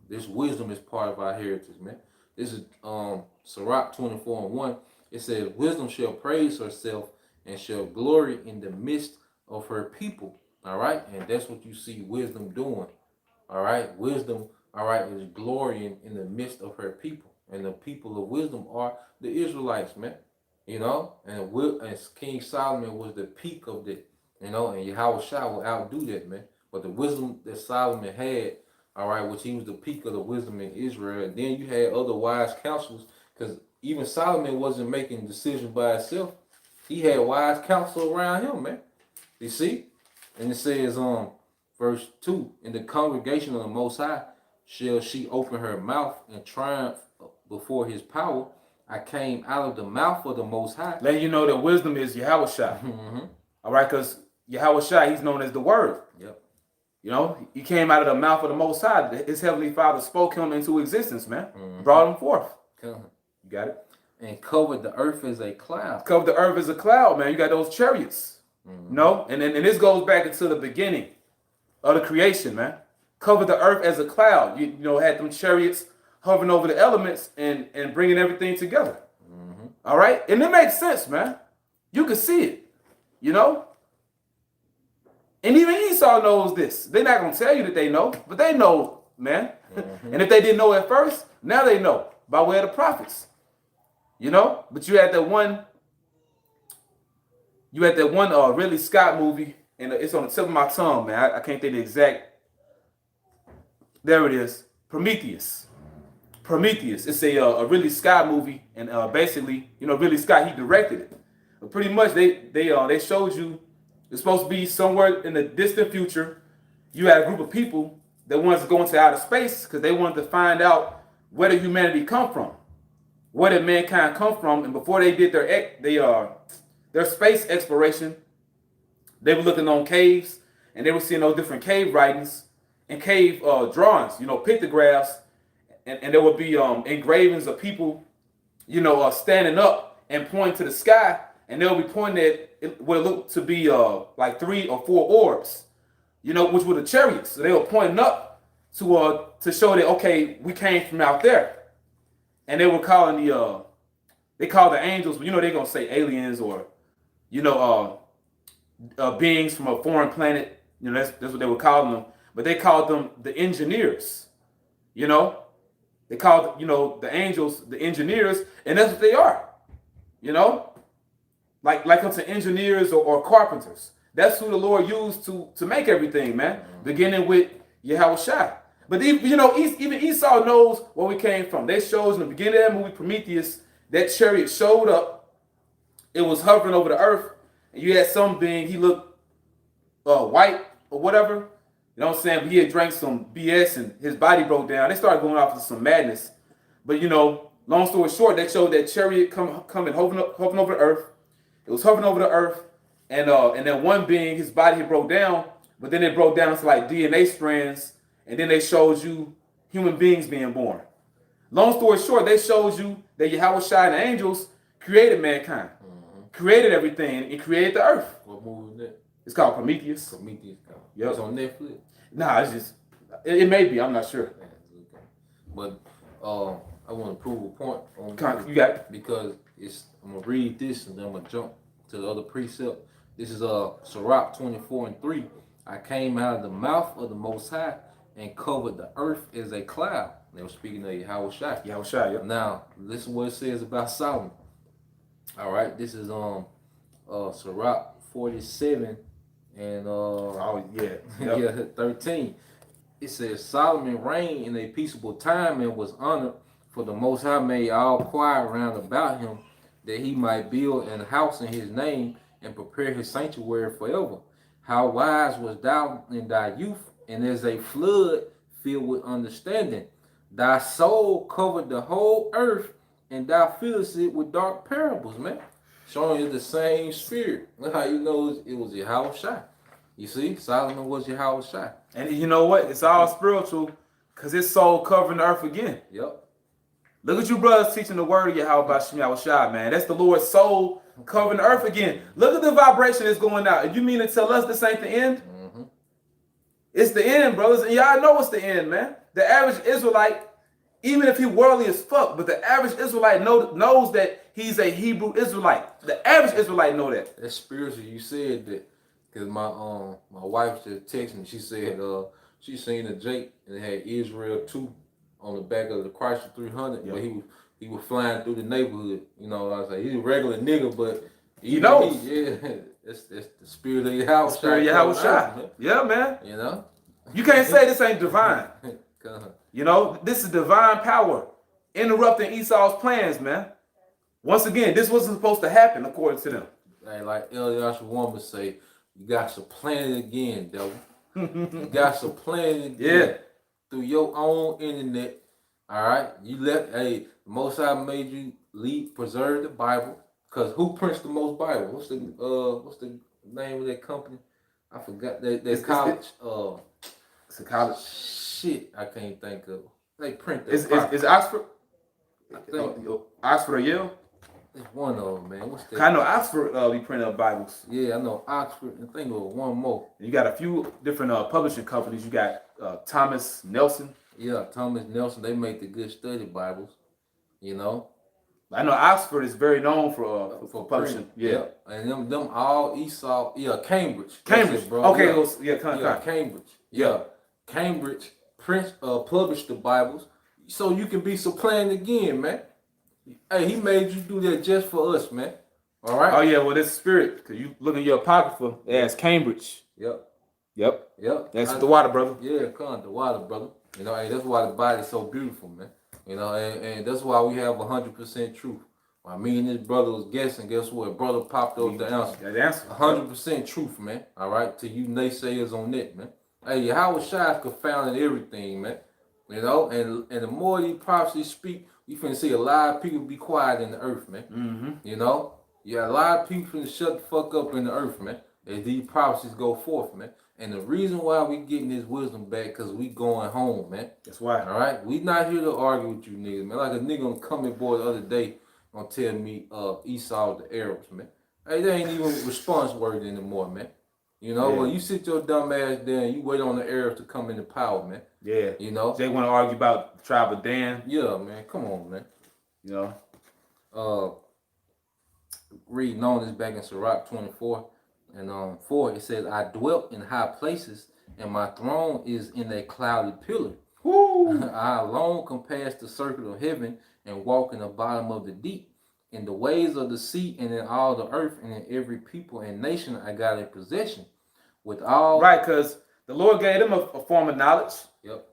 This wisdom is part of our heritage, man. This is Sirach 24:1. It says, wisdom shall praise herself and shall glory in the midst of her people. All right? And that's what you see wisdom doing. All right? Wisdom, all right, is glorying in the midst of her people. And the people of wisdom are the Israelites, man. And King Solomon was the peak of that, and Yahweh Shai will outdo that, man. But the wisdom that Solomon had, all right, which he was the peak of the wisdom in Israel. And then you had other wise counselors, because even Solomon wasn't making decisions by himself. He had wise counsel around him, man. You see? And it says, verse 2, in the congregation of the Most High shall she open her mouth and triumph before his power. I came out of the mouth of the Most High. Letting you know that wisdom is Yahweh Shai. Mm-hmm. All right, because Yahweh Shai, he's known as the Word. Yep. He came out of the mouth of the Most High. His Heavenly Father spoke him into existence, man. Mm-hmm. Brought him forth. Come. You got it? And covered the earth as a cloud. Covered the earth as a cloud, man. You got those chariots. Mm-hmm. And this goes back into the beginning of the creation, man. Covered the earth as a cloud. Had them chariots hovering over the elements and bringing everything together. Mm-hmm. All right? And it makes sense, man. You can see it, And even Esau knows this. They're not going to tell you that they know, but they know, man. Mm-hmm. And if they didn't know at first, now they know by way of the prophets. But you had that one Ridley Scott movie, and it's on the tip of my tongue, man. I can't think the exact. There it is. Prometheus. It's a Ridley Scott movie, and basically, Ridley Scott, he directed it. But pretty much they showed you it's supposed to be somewhere in the distant future. You had a group of people that wanted to go into outer space because they wanted to find out where did humanity come from, where did mankind come from, and before they did their space exploration, they were looking on caves and they were seeing those different cave writings and cave drawings, pictographs. And there would be engravings of people, standing up and pointing to the sky, and they'll be pointing at what looked to be like 3 or 4 orbs, which were the chariots. So they were pointing up to show that, okay, we came from out there, and they were calling they call the angels, but they're gonna say aliens or beings from a foreign planet. That's what they were calling them, but they called them the engineers. They called, the angels, the engineers, and that's what they are. Like unto engineers or carpenters. That's who the Lord used to make everything, man. Mm-hmm. Beginning with Yahweh Shai. But even Esau knows where we came from. They showed in the beginning of that movie, Prometheus, that chariot showed up. It was hovering over the earth, and you had some being, he looked white or whatever. You know what I'm saying? But he had drank some BS and his body broke down. They started going off into some madness. But you know, long story short, they showed that chariot coming hovering over the earth. It was hovering over the earth, and then one being his body had broke down, but then it broke down to like DNA strands, and then they showed you human beings being born. Long story short, they showed you that Yahweh Shai and the angels created mankind, created everything, and created the earth. What movie is that? It's called Prometheus. Prometheus. Yep. It's on Netflix. Nah, it's just it may be. I'm not sure. But I want to prove a point on You got it. because I'm gonna read this and then I'm gonna jump to the other precept. This is Sirach 24:3. I came out of the mouth of the Most High and covered the earth as a cloud. They were speaking of Yahweh Shai. Yahweh Shai, yep. Now, listen what it says about Solomon. All right, this is Sirach 47 and Yep. yeah, 13. It says Solomon reigned in a peaceable time and was honored, for the Most High made all quiet round about him, that he might build an house in his name and prepare his sanctuary forever. How wise was thou in thy youth, and as a flood filled with understanding. Thy soul covered the whole earth, and thou fillest it with dark parables, man. Showing you the same spirit. Look how you know it was Yahweh Shai. You see, Solomon was Yahweh Shai. And you know what? It's all spiritual, because his soul covering the earth again. Yep. Look at you brothers teaching the word of Yahweh by Yahweh Shai, man. That's the Lord's soul covering the earth again. Look at the vibration that's going out. If you mean to tell us this ain't the end? Mm-hmm. It's the end, brothers. And y'all know it's the end, man. The average Israelite, even if he worldly as fuck, but the average Israelite knows that he's a Hebrew Israelite. The average Israelite know that. That's spiritual. You said that because my wife just texted me. She said she seen a Jake and it had Israel 2 on the back of the Chrysler 300, Yep. but he was flying through the neighborhood. You know, I was like, he's a regular nigga, but he knows. That's the spirit of Yahweh Shai. Spirit of Yahweh Shai. Yeah, man. You know, you can't say this ain't divine. You know, this is divine power interrupting Esau's plans, man. Once again, this wasn't supposed to happen according to them. Hey, like Elias woman say, you got supplanted again, devil. You got supplanted again through your own internet. All right, you left. Hey, the Most High made you preserve the Bible. Cause who prints the most Bible? What's the name of that company? I forgot. That college. It's a college. Shit, I can't think of. They print that. Is Oxford? I think Oxford or Yale? it's one of them, man. What's that? I know Oxford we print up Bibles. Yeah, I know Oxford. I think of one more. You got a few different publishing companies. You got Thomas Nelson. Yeah, Thomas Nelson. They make the good study Bibles. You know. I know Oxford is very known for publishing. Yeah. And them all Esau. Yeah, Cambridge. Cambridge, it, bro. Okay, Cambridge. Yeah, Cambridge published the Bibles, so you can be supplanted again, man. Hey, he made you do that just for us, man. All right. Oh yeah, well this spirit, because you look in your apocrypha, it has Cambridge. Yep. That's the water, brother. Yeah, the water, brother. You know, hey, that's why the body's so beautiful, man. You know, and that's why we have 100% truth. While me and this brother was guessing, guess what? Brother popped up the answer. That answer. 100% truth, man. All right, to you naysayers on that, man. Hey, Yahweh Shai confounded everything, man. You know, and the more these prophecies speak, you finna see a lot of people be quiet in the earth, man. Mm-hmm. You know, a lot of people finna shut the fuck up in the earth, man, as these prophecies go forth, man. And the reason why we getting this wisdom back, because we going home, man. That's why. All right? We not here to argue with you niggas, man. Like a nigga on the comment board the other day gonna tell me Esau the Arabs, man. Hey, they ain't even response worthy anymore, man. You know, when you sit your dumb ass there and you wait on the Arabs to come into power, man. Yeah. You know? They want to argue about the tribe of Dan. Yeah, man. Come on, man. You know? Reading on this back in Sirach 24 and 4, it says, I dwelt in high places, and my throne is in a cloudy pillar. Woo! I alone compass the circuit of heaven and walk in the bottom of the deep. In the ways of the sea and in all the earth and in every people and nation I got a possession. With all... Right, because the Lord gave them a form of knowledge. Yep.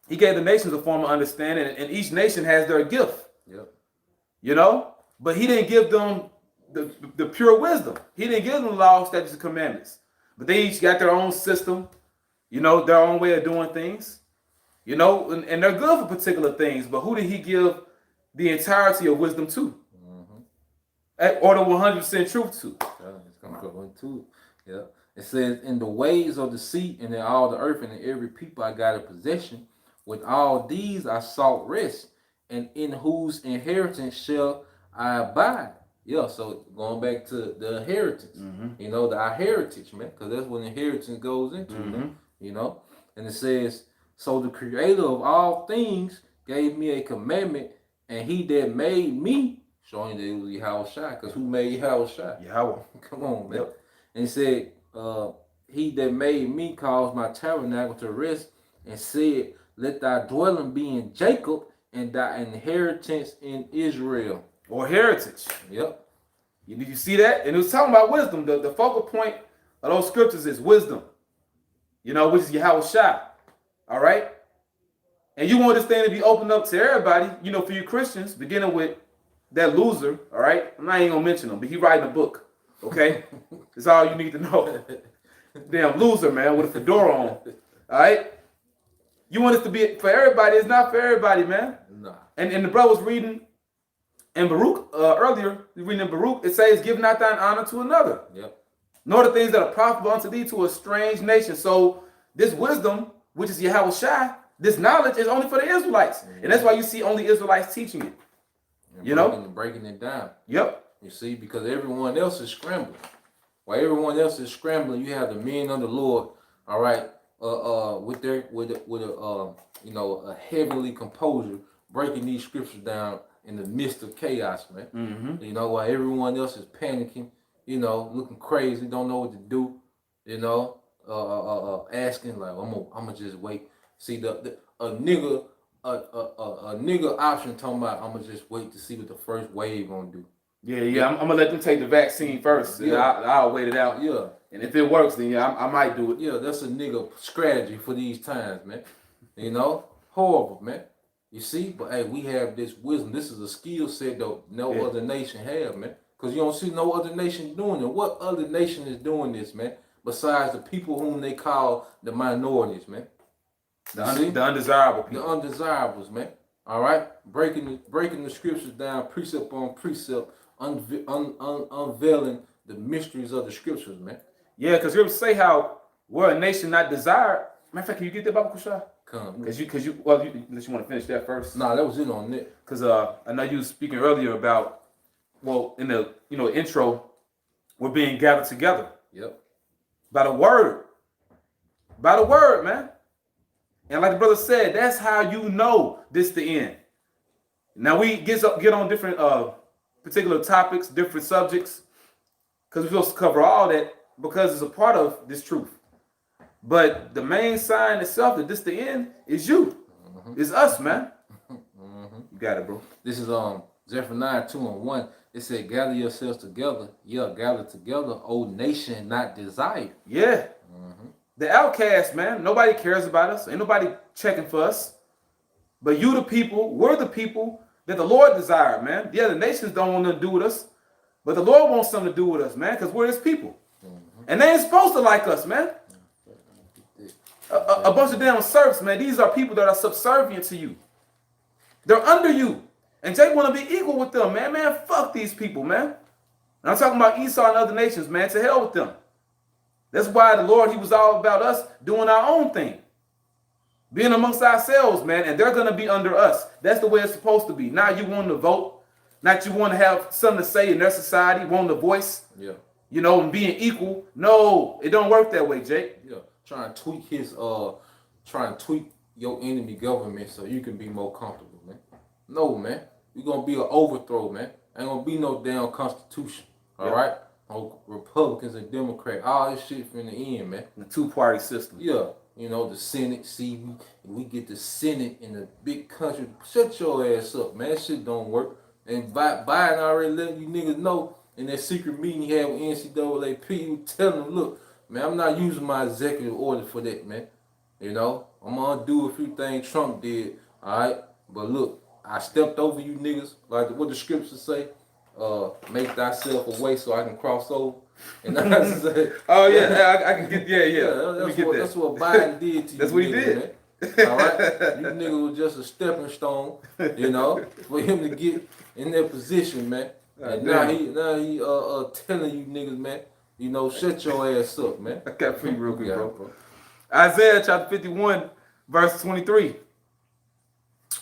He gave the nations a form of understanding, and each nation has their gift. Yep. You know? But he didn't give them the pure wisdom. He didn't give them laws, statutes, and commandments. But they each got their own system. you know, their own way of doing things, you know, and they're good for particular things. But who did he give the entirety of wisdom to? Or the 100% truth to? It's gonna go into it. Yeah. It says, in the ways of the sea and in all the earth and in every people I got a possession. With all these I sought rest, and in whose inheritance shall I abide? Yeah, so going back to the inheritance, you know, our heritage, man, because that's what inheritance goes into, man, you know. And it says, so the creator of all things gave me a commandment, and he that made me, showing that it was Yahweh Shai, because who made Yahweh Shai? Yahweh. Come on, man. Yep. And he said, he that made me caused my tabernacle to rest, and said, let thy dwelling be in Jacob, and thy inheritance in Israel. Or heritage. Yep. Did you see that? And it was talking about wisdom. The focal point of those scriptures is wisdom. You know, which is Yahweh Shai. All right? And you want this thing to be opened up to everybody, you know, for you Christians, beginning with that loser, all right? I'm not even going to mention him, but he writing a book, okay? That's all you need to know. Damn loser, man, with a fedora on, all right? You want this to be for everybody. It's not for everybody, man. Nah. And the brother was reading in Baruch earlier, reading in Baruch, it says, give not thine honor to another. Yep. Nor the things that are profitable unto thee to a strange nation. So this wisdom, which is Yahweh Shai, this knowledge is only for the Israelites. And that's why you see only Israelites teaching it. And breaking it down. Yep. You see, because everyone else is scrambling. While everyone else is scrambling, you have the men of the Lord, all right, with a you know, a heavenly composure, breaking these scriptures down in the midst of chaos, man. You know, while everyone else is panicking, you know, looking crazy, don't know what to do, you know, asking like, I'm gonna just wait. See, a nigga option talking about, I'm gonna just wait to see what the first wave gonna do. Yeah. I'm gonna let them take the vaccine first. Yeah. I'll wait it out. Yeah. And if it works, then I might do it. Yeah, that's a nigga strategy for these times, man. You know, horrible, man. You see, but hey, we have this wisdom. This is a skill set that no other nation have, man. Because you don't see no other nation doing it. What other nation is doing this, man? Besides the people whom they call the minorities, man. The undesirable people. The undesirables, man. All right? Breaking the scriptures down, precept on precept, unveiling the mysteries of the scriptures, man. Yeah, because you say how we're a nation not desired. Matter of fact, can you get that, Baba Kushai? Come. Unless you want to finish that first. Nah, that was it on it. Because I know you were speaking earlier about, well, in the intro, we're being gathered together. Yep. By the word. By the word, man. And like the brother said, that's how you know this the end. Now we get on different particular topics, different subjects, because we're supposed to cover all that because it's a part of this truth. But the main sign itself that this the end is you. It's us, man. You got it, bro. This is Zephaniah 2:1. It said, gather yourselves together. Yeah, gather together, O nation not desired. Yeah. The outcast, man. Nobody cares about us. Ain't nobody checking for us. But you the people, we're the people that the Lord desired, man. Yeah, the nations don't want nothing to do with us. But the Lord wants something to do with us, man, because we're his people. And they ain't supposed to like us, man. A bunch of damn serfs, man. These are people that are subservient to you. They're under you. And they want to be equal with them, man. Man, fuck these people, man. And I'm talking about Esau and other nations, man. To hell with them. That's why the Lord, he was all about us doing our own thing. Being amongst ourselves, man. And they're going to be under us. That's the way it's supposed to be. Not you wanting to vote. Not you want to have something to say in their society. Wanting a voice. Yeah. You know, and being equal. No, it don't work that way, Jake. Yeah. Trying to tweak your enemy government so you can be more comfortable, man. No, man. You're going to be an overthrow, man. Ain't going to be no damn constitution. All right? No Republicans and Democrats. All this shit from the end, man. The two-party system. Yeah. You know, the Senate, see, we get the Senate in a big country. Shut your ass up, man. That shit don't work. And Biden already let you niggas know in that secret meeting he had with NCAAP, he was telling them, look, man, I'm not using my executive order for that, man. You know, I'm going to do a few things Trump did, all right? But look, I stepped over you niggas, like what the scriptures say. make thyself a way so I can cross over. And I said, Oh yeah, I can get Let me get that. That's what Biden did to you. That's what he niggas, did. Man. All right, you niggas was just a stepping stone, for him to get in that position, man. And now he telling you niggas, man, shut your ass up, man. I got for you real quick, bro. Isaiah chapter 51, verse 23.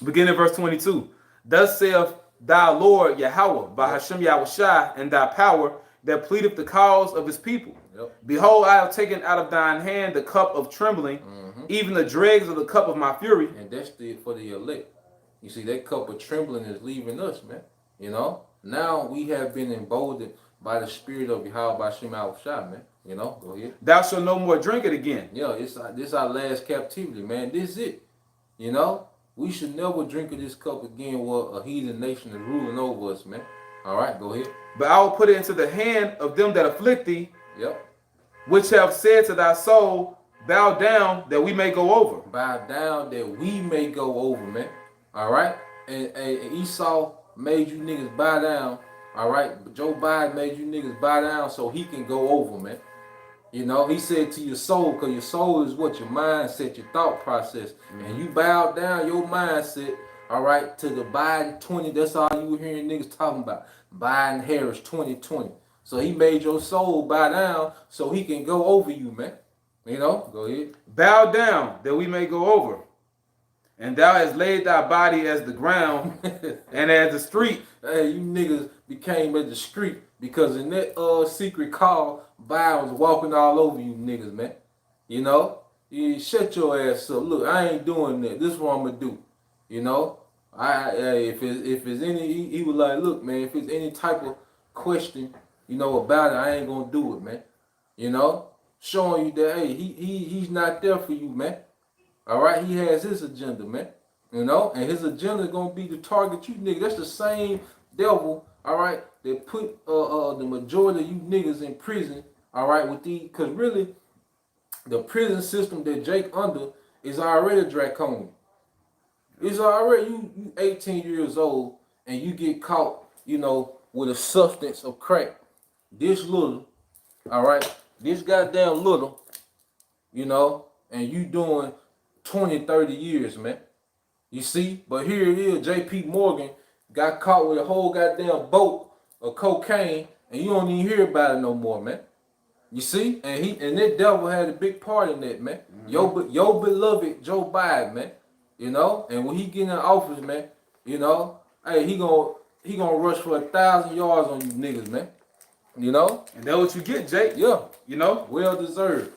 Beginning verse 22. Thus saith thy Lord Yahweh, by Hashem Yahushai, and thy power that pleadeth the cause of his people. Yep. Behold, I have taken out of thine hand the cup of trembling, even the dregs of the cup of my fury. And that's for the elect. You see, that cup of trembling is leaving us, man. Now we have been emboldened by the spirit of Yahweh by Hashem Yahushai, man. Go ahead. Thou shalt no more drink it again. Yeah, this our last captivity, man. This is it. We should never drink of this cup again where a heathen nation is ruling over us, man. All right, go ahead. But I will put it into the hand of them that afflict thee, Yep. which have said to thy soul, bow down that we may go over. Bow down that we may go over, man. All right? And Esau made you niggas bow down. All right? But Joe Biden made you niggas bow down so he can go over, man. He said to your soul, because your soul is what your mindset, your thought process. And you bow down your mindset, all right, to the Biden 20. That's all you were hearing niggas talking about. Biden Harris 2020. So he made your soul bow down so he can go over you, man. Go ahead. Bow down that we may go over. And thou hast laid thy body as the ground and as the street. Hey, you niggas became as the street because in that secret call, Biden was walking all over you niggas, man. You shut your ass up. Look, I ain't doing that. This is what I'm gonna do. If it's any, he was like, look, man, if it's any type of question, about it, I ain't gonna do it, man. Showing you that, hey, he's not there for you, man. All right, he has his agenda, man. And his agenda is gonna be to target you niggas. That's the same devil, all right, that put the majority of you niggas in prison, all right, because really, the prison system that Jake under is already draconian. It's already, you 18 years old, and you get caught, with a substance of crack, this little, all right, this goddamn little, and you doing 20, 30 years, man. You see? But here it is, J.P. Morgan got caught with a whole goddamn boat of cocaine, and you don't even hear about it no more, man. You see? And that devil had a big part in that, man. Your beloved Joe Biden, man. And when he get in office, man, hey, he gonna rush for 1,000 yards on you niggas, man. And that's what you get, Jake. Yeah. Well deserved.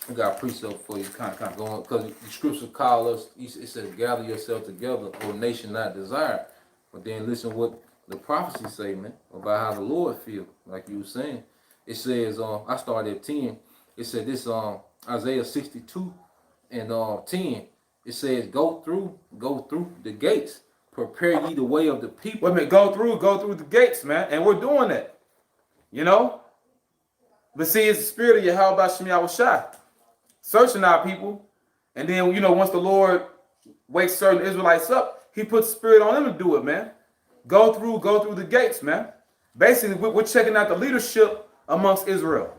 I got a precept for you, going because the scripture call us. It says, "Gather yourself together, O nation not desired." But then listen what the prophecy say, man, about how the Lord feel. Like you were saying, it says, I started at 10. It said this, Isaiah 62 and 10. It says, "Go through the gates, prepare ye the way of the people." Wait a minute, go through the gates, man, and we're doing that. But see, it's the spirit of Yahweh by Shem Yahushai searching our people, and then once the Lord wakes certain Israelites up, he puts spirit on them to do it, man. Go through the gates, man. Basically, we're checking out the leadership amongst Israel,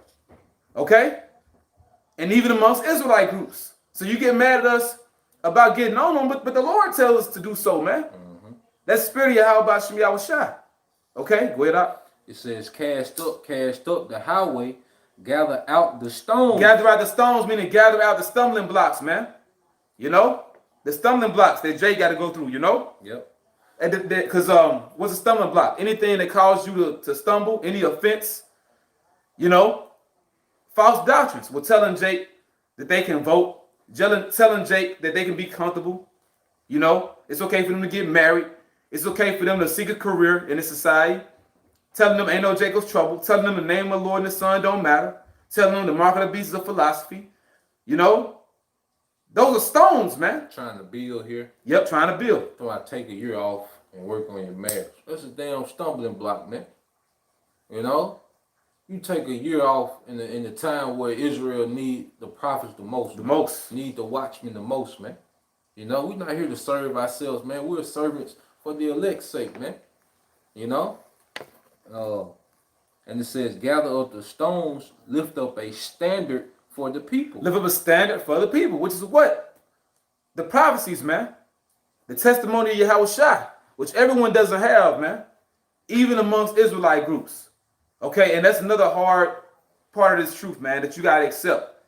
okay, and even amongst Israelite groups. So you get mad at us about getting on them, but the Lord tells us to do so, man. That's spirit of Yahweh by Shem Yahushai. Okay, go ahead up. It says, cast up the highway, gather out the stones. Gather out the stones, meaning gather out the stumbling blocks, man. The stumbling blocks that Jay got to go through, Yep. Because what's a stumbling block? Anything that causes you to stumble, any offense, false doctrines. We're telling Jake that they can vote, telling Jake that they can be comfortable. It's okay for them to get married. It's okay for them to seek a career in this society. Telling them ain't no Jacob's trouble. Telling them the name of the Lord and the Son don't matter. Telling them the mark of the beast is a philosophy. Those are stones, man. Trying to build here. Yep, trying to build. So I take a year off and work on your marriage. That's a damn stumbling block, man. You take a year off in the time where Israel need the prophets the most. Need the watchmen the most, man. We're not here to serve ourselves, man. We're servants for the elect's sake, man. You know, uh, and it says, gather up the stones, lift up a standard for the people. Lift up a standard for the people, which is what? The prophecies, man. The testimony of Yahweh Shai, which everyone doesn't have, man. Even amongst Israelite groups. Okay, and that's another hard part of this truth, man, that you got to accept.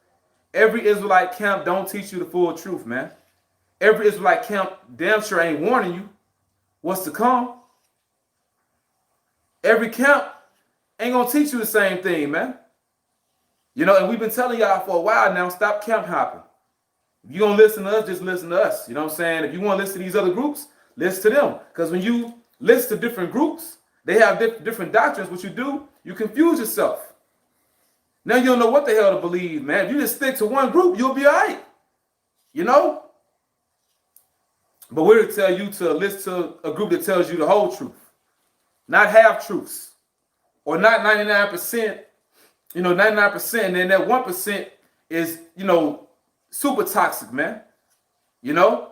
Every Israelite camp don't teach you the full truth, man. Every Israelite camp damn sure ain't warning you what's to come. Every camp ain't gonna teach you the same thing, man. You know, and we've been telling y'all for a while now, stop camp hopping. If you gonna listen to us, just listen to us. You know what I'm saying? If you want to listen to these other groups, listen to them. Because when you listen to different groups, they have different doctrines. What you do, you confuse yourself. Now you don't know what the hell to believe, man. If you just stick to one group, you'll be all right. You know? But we're to tell you to listen to a group that tells you the whole truth. Not half truths. Or not 99%, 99%, and then that 1% is, super toxic, man. You know?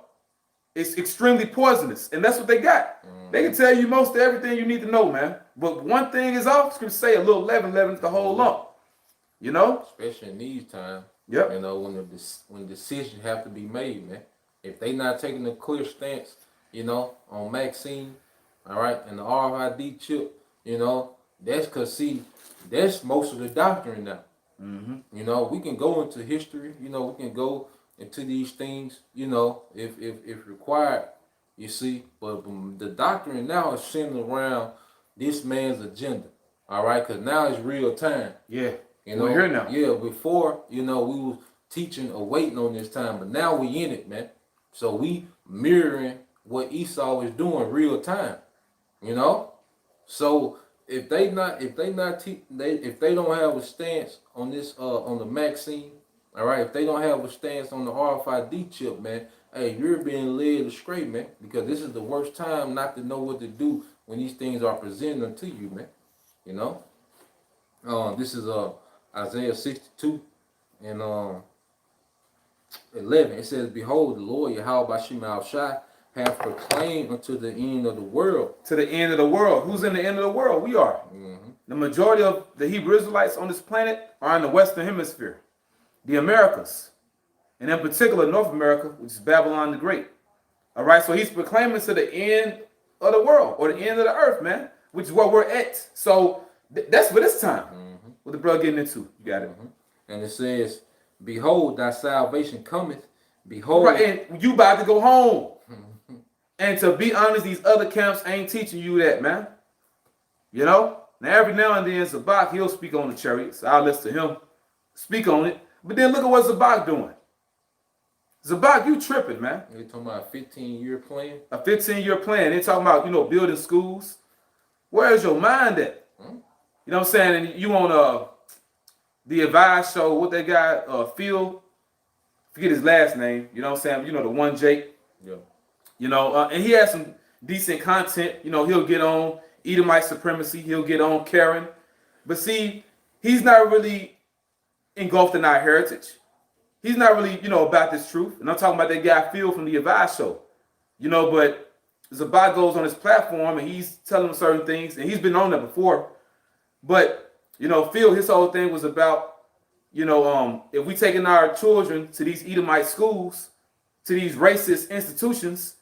It's extremely poisonous. And that's what they got. They can tell you most of everything you need to know, man. But one thing is off, it's going to say a little leaven the whole lump. You know? Especially in these times. Yep. You know, when decisions have to be made, man. If they not taking a clear stance, on Maxine, all right, and the RFID chip, that's because, see, that's most of the doctrine now. Mm-hmm. We can go into history, we can go into these things, if required, you see. But the doctrine now is centered around this man's agenda, all right, because now it's real time. Yeah, we're here now. Yeah, before, we was teaching or waiting on this time, but now we in it, man. So we mirroring what Esau is doing real time, So if they don't have a stance on this on the Maxine, all right, if they don't have a stance on the RFID chip, man, hey, you're being led astray, man, because this is the worst time not to know what to do when these things are presented unto you, man. This is Isaiah 62 and 11. It says, "Behold, the Lord Yahweh Bashim Shai have proclaimed unto the end of the world." To the end of the world. Who's in the end of the world? We are. Mm-hmm. The majority of the Hebrew Israelites on this planet are in the Western Hemisphere, the Americas, and in particular North America, which is Babylon the Great. All right, so he's proclaiming to the end of the world, or the end of the earth, man, which is where we're at. So that's for this time. Mm-hmm. What the brother getting into? You got it. Mm-hmm. And it says, "Behold, thy salvation cometh. Behold," right, and you about to go home. And to be honest, these other camps ain't teaching you that, man. Now every now and then Zabak, he'll speak on the chariots. I'll listen to him speak on it. But then look at what Zabak doing. Zabak, you tripping, man. You're talking about a 15-year plan? A 15-year plan. They're talking about, building schools. Where's your mind at? You know what I'm saying? And you on the Advice show, what they got, Phil, forget his last name, you know what I'm saying? The one Jake. Yeah. And he has some decent content. He'll get on Edomite supremacy. He'll get on Karen. But see, he's not really engulfed in our heritage. He's not really, about this truth. And I'm talking about that guy Phil from the Advice show. But Zabak goes on his platform and he's telling him certain things. And he's been on that before. But, Phil, his whole thing was about, if we taking our children to these Edomite schools, to these racist institutions,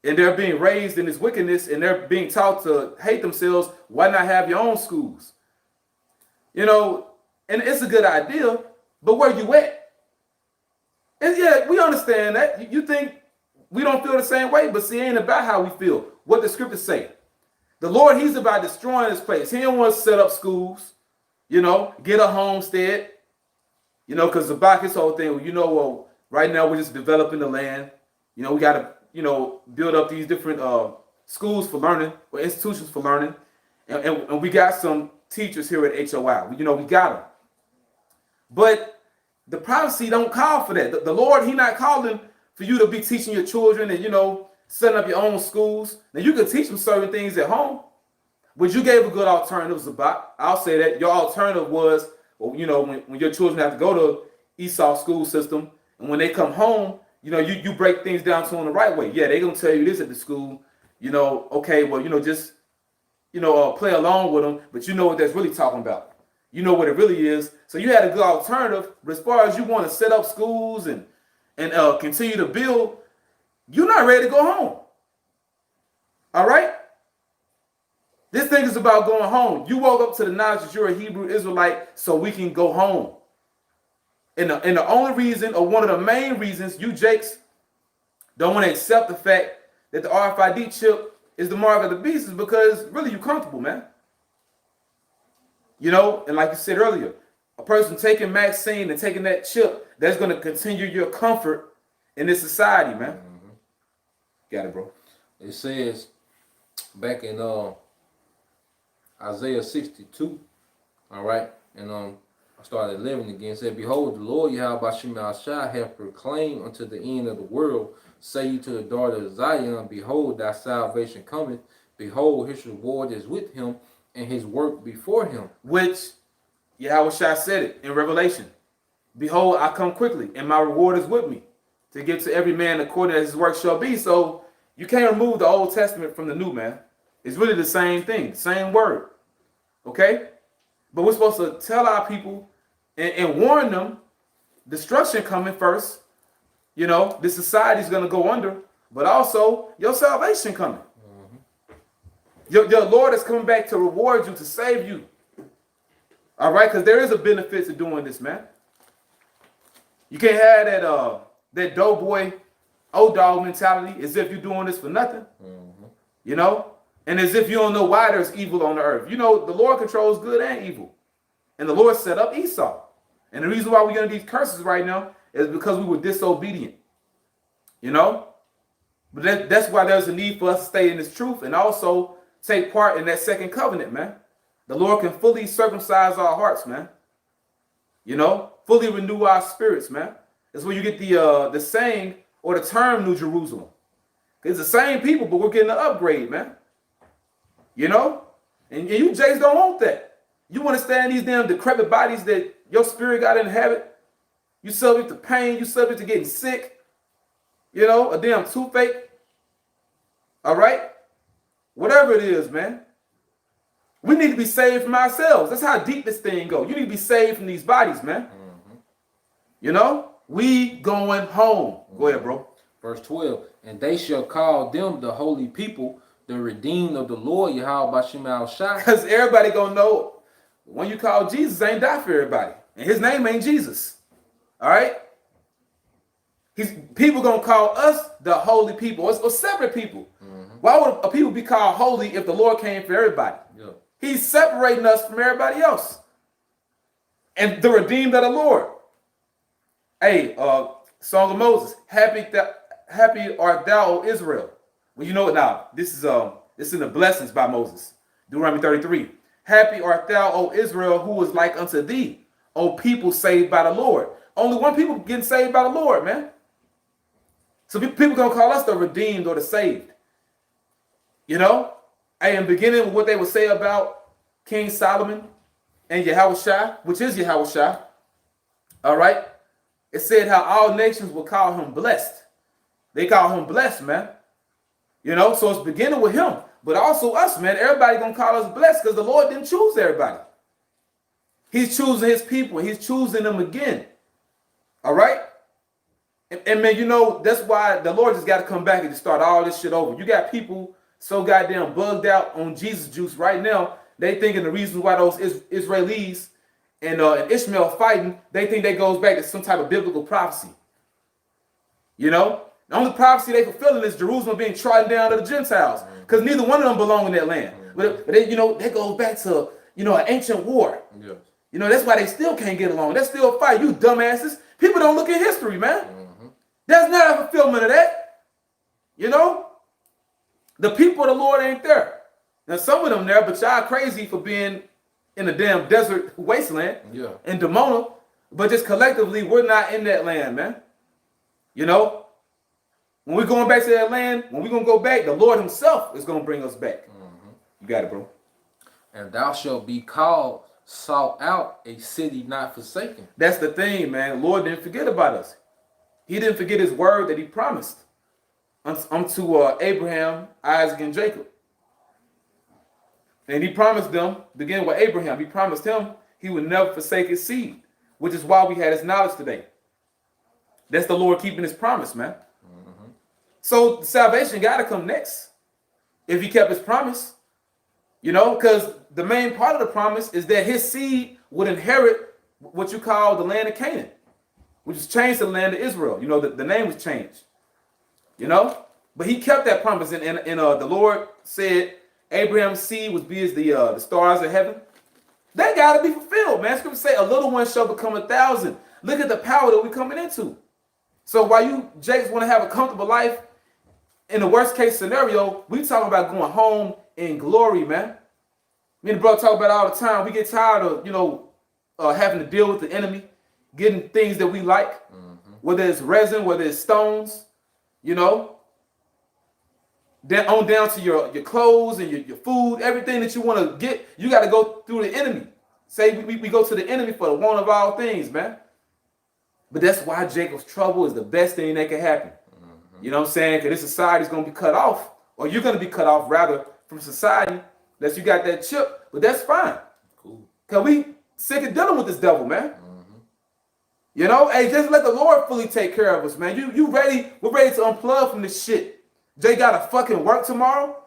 and they're being raised in this wickedness, and they're being taught to hate themselves, why not have your own schools? And it's a good idea, but where you at? And yeah, we understand that. You think we don't feel the same way, but see, it ain't about how we feel. What the scriptures say. The Lord, he's about destroying this place. He don't want to set up schools, get a homestead, because Zabak, his whole thing, well, right now we're just developing the land. We got to, build up these different schools for learning, or institutions for learning. And we got some teachers here at HOI. We got them. But the prophecy don't call for that. The Lord, he not calling for you to be teaching your children and, setting up your own schools. Now, you can teach them certain things at home, but you gave a good alternative, Zabak. I'll say that. Your alternative was, when your children have to go to Esau school system, and when they come home, you break things down to them the right way. Yeah, they're going to tell you this at the school. Okay, well, just play along with them, but you know what that's really talking about. You know what it really is. So you had a good alternative. But as far as you want to set up schools and continue to build, you're not ready to go home. All right? This thing is about going home. You woke up to the knowledge that you're a Hebrew Israelite so we can go home. And the only reason, or one of the main reasons, you Jakes don't want to accept the fact that the RFID chip is the mark of the beast is because really you're comfortable, man. And like you said earlier, a person taking vaccine and taking that chip, that's going to continue your comfort in this society, man. Mm-hmm. Got it, bro. It says back in Isaiah 62, all right, and I started 11 again. It said, "Behold, the Lord Yahweh Shai hath proclaimed unto the end of the world, say you to the daughter of Zion, behold, thy salvation cometh. Behold, his reward is with him, and his work before him." Which Yahweh Shai said it in Revelation. Behold, I come quickly, and my reward is with me, to give to every man according as his work shall be. So you can't remove the Old Testament from the New, man. It's really the same thing, same word. Okay? But we're supposed to tell our people and warn them, destruction coming first. This society is going to go under, but also your salvation coming. Mm-hmm. Your Lord is coming back to reward you, to save you. All right? Because there is a benefit to doing this, man. You can't have that doughboy, old dog mentality as if you're doing this for nothing. Mm-hmm. And as if you don't know why there's evil on the earth. The Lord controls good and evil. And the Lord set up Esau. And the reason why we're getting these curses right now is because we were disobedient. But that's why there's a need for us to stay in this truth and also take part in that second covenant, man. The Lord can fully circumcise our hearts, man. Fully renew our spirits, man. That's where you get the saying or the term New Jerusalem. It's the same people, but we're getting an upgrade, man. And you Jays don't want that. You want to stay in these damn decrepit bodies that your spirit got to inhabit. You subject to pain. You subject to getting sick. A damn toothache. All right? Whatever it is, man. We need to be saved from ourselves. That's how deep this thing goes. You need to be saved from these bodies, man. Mm-hmm. We going home. Go ahead, bro. Verse 12. "And they shall call them the holy people, the redeemed of the Lord Yahweh Shai." Because everybody gonna know when you call Jesus ain't die for everybody. And his name ain't Jesus. All right? People gonna call us the holy people. Or separate people. Mm-hmm. Why would a people be called holy if the Lord came for everybody? Yeah. He's separating us from everybody else. And the redeemed of the Lord. Hey, Song of Moses. Happy art thou, O Israel. Well, you know it now. This is in the blessings by Moses. Deuteronomy 33. "Happy art thou, O Israel, who is like unto thee, O people saved by the Lord." Only one people getting saved by the Lord, man. So people gonna call us the redeemed or the saved. Hey, in beginning with what they would say about King Solomon and Yahweh Shai, which is Yahweh Shai. All right? It said how all nations will call him blessed. They call him blessed, man. So it's beginning with him. But also us, man. Everybody gonna call us blessed because the Lord didn't choose everybody. He's choosing his people. He's choosing them again. All right? And man, that's why the Lord just got to come back and just start all this shit over. You got people so goddamn bugged out on Jesus juice right now. They thinking the reason why those Israelis and Ishmael fighting, they think that goes back to some type of biblical prophecy. The only prophecy they fulfilling is Jerusalem being trodden down to the Gentiles, because neither one of them belong in that land. But they, that goes back to an ancient war. Yes. That's why they still can't get along. They still fight. You dumbasses. People don't look at history, man. Mm-hmm. That's not a fulfillment of that. The people of the Lord ain't there. Now some of them there, but y'all crazy for being in a damn desert wasteland in Demona. But just collectively, we're not in that land, man. When we're going back to that land, when we're going to go back, the Lord himself is going to bring us back. Mm-hmm. You got it, bro. "And thou shalt be called, sought out, a city not forsaken." That's the thing, man. The Lord didn't forget about us. He didn't forget his word that he promised unto Abraham, Isaac, and Jacob. And he promised them, beginning with Abraham, he promised him he would never forsake his seed, which is why we had his knowledge today. That's the Lord keeping his promise, man. So salvation got to come next if he kept his promise, because the main part of the promise is that his seed would inherit what you call the land of Canaan, which is changed to the land of Israel. The name was changed, but he kept that promise. And the Lord said Abraham's seed would be as the stars of heaven. That got to be fulfilled, man. Scripture say a little one shall become 1,000. Look at the power that we're coming into. So while you Jakes want to have a comfortable life, in the worst case scenario, we talking about going home in glory, man. Me and the brother talk about it all the time. We get tired of, having to deal with the enemy, getting things that we like, whether it's resin, whether it's stones, then on down to your clothes and your food, everything that you want to get, you got to go through the enemy. Say we go to the enemy for the want of all things, man. But that's why Jacob's trouble is the best thing that can happen. You know what I'm saying? Because this society is going to be cut off, or you're going to be cut off rather from society, unless you got that chip. But that's fine. Cool. Because we sick of dealing with this devil, man. Hey, just let the Lord fully take care of us, man. You ready? We're ready to unplug from this shit. Jake got to fucking work tomorrow.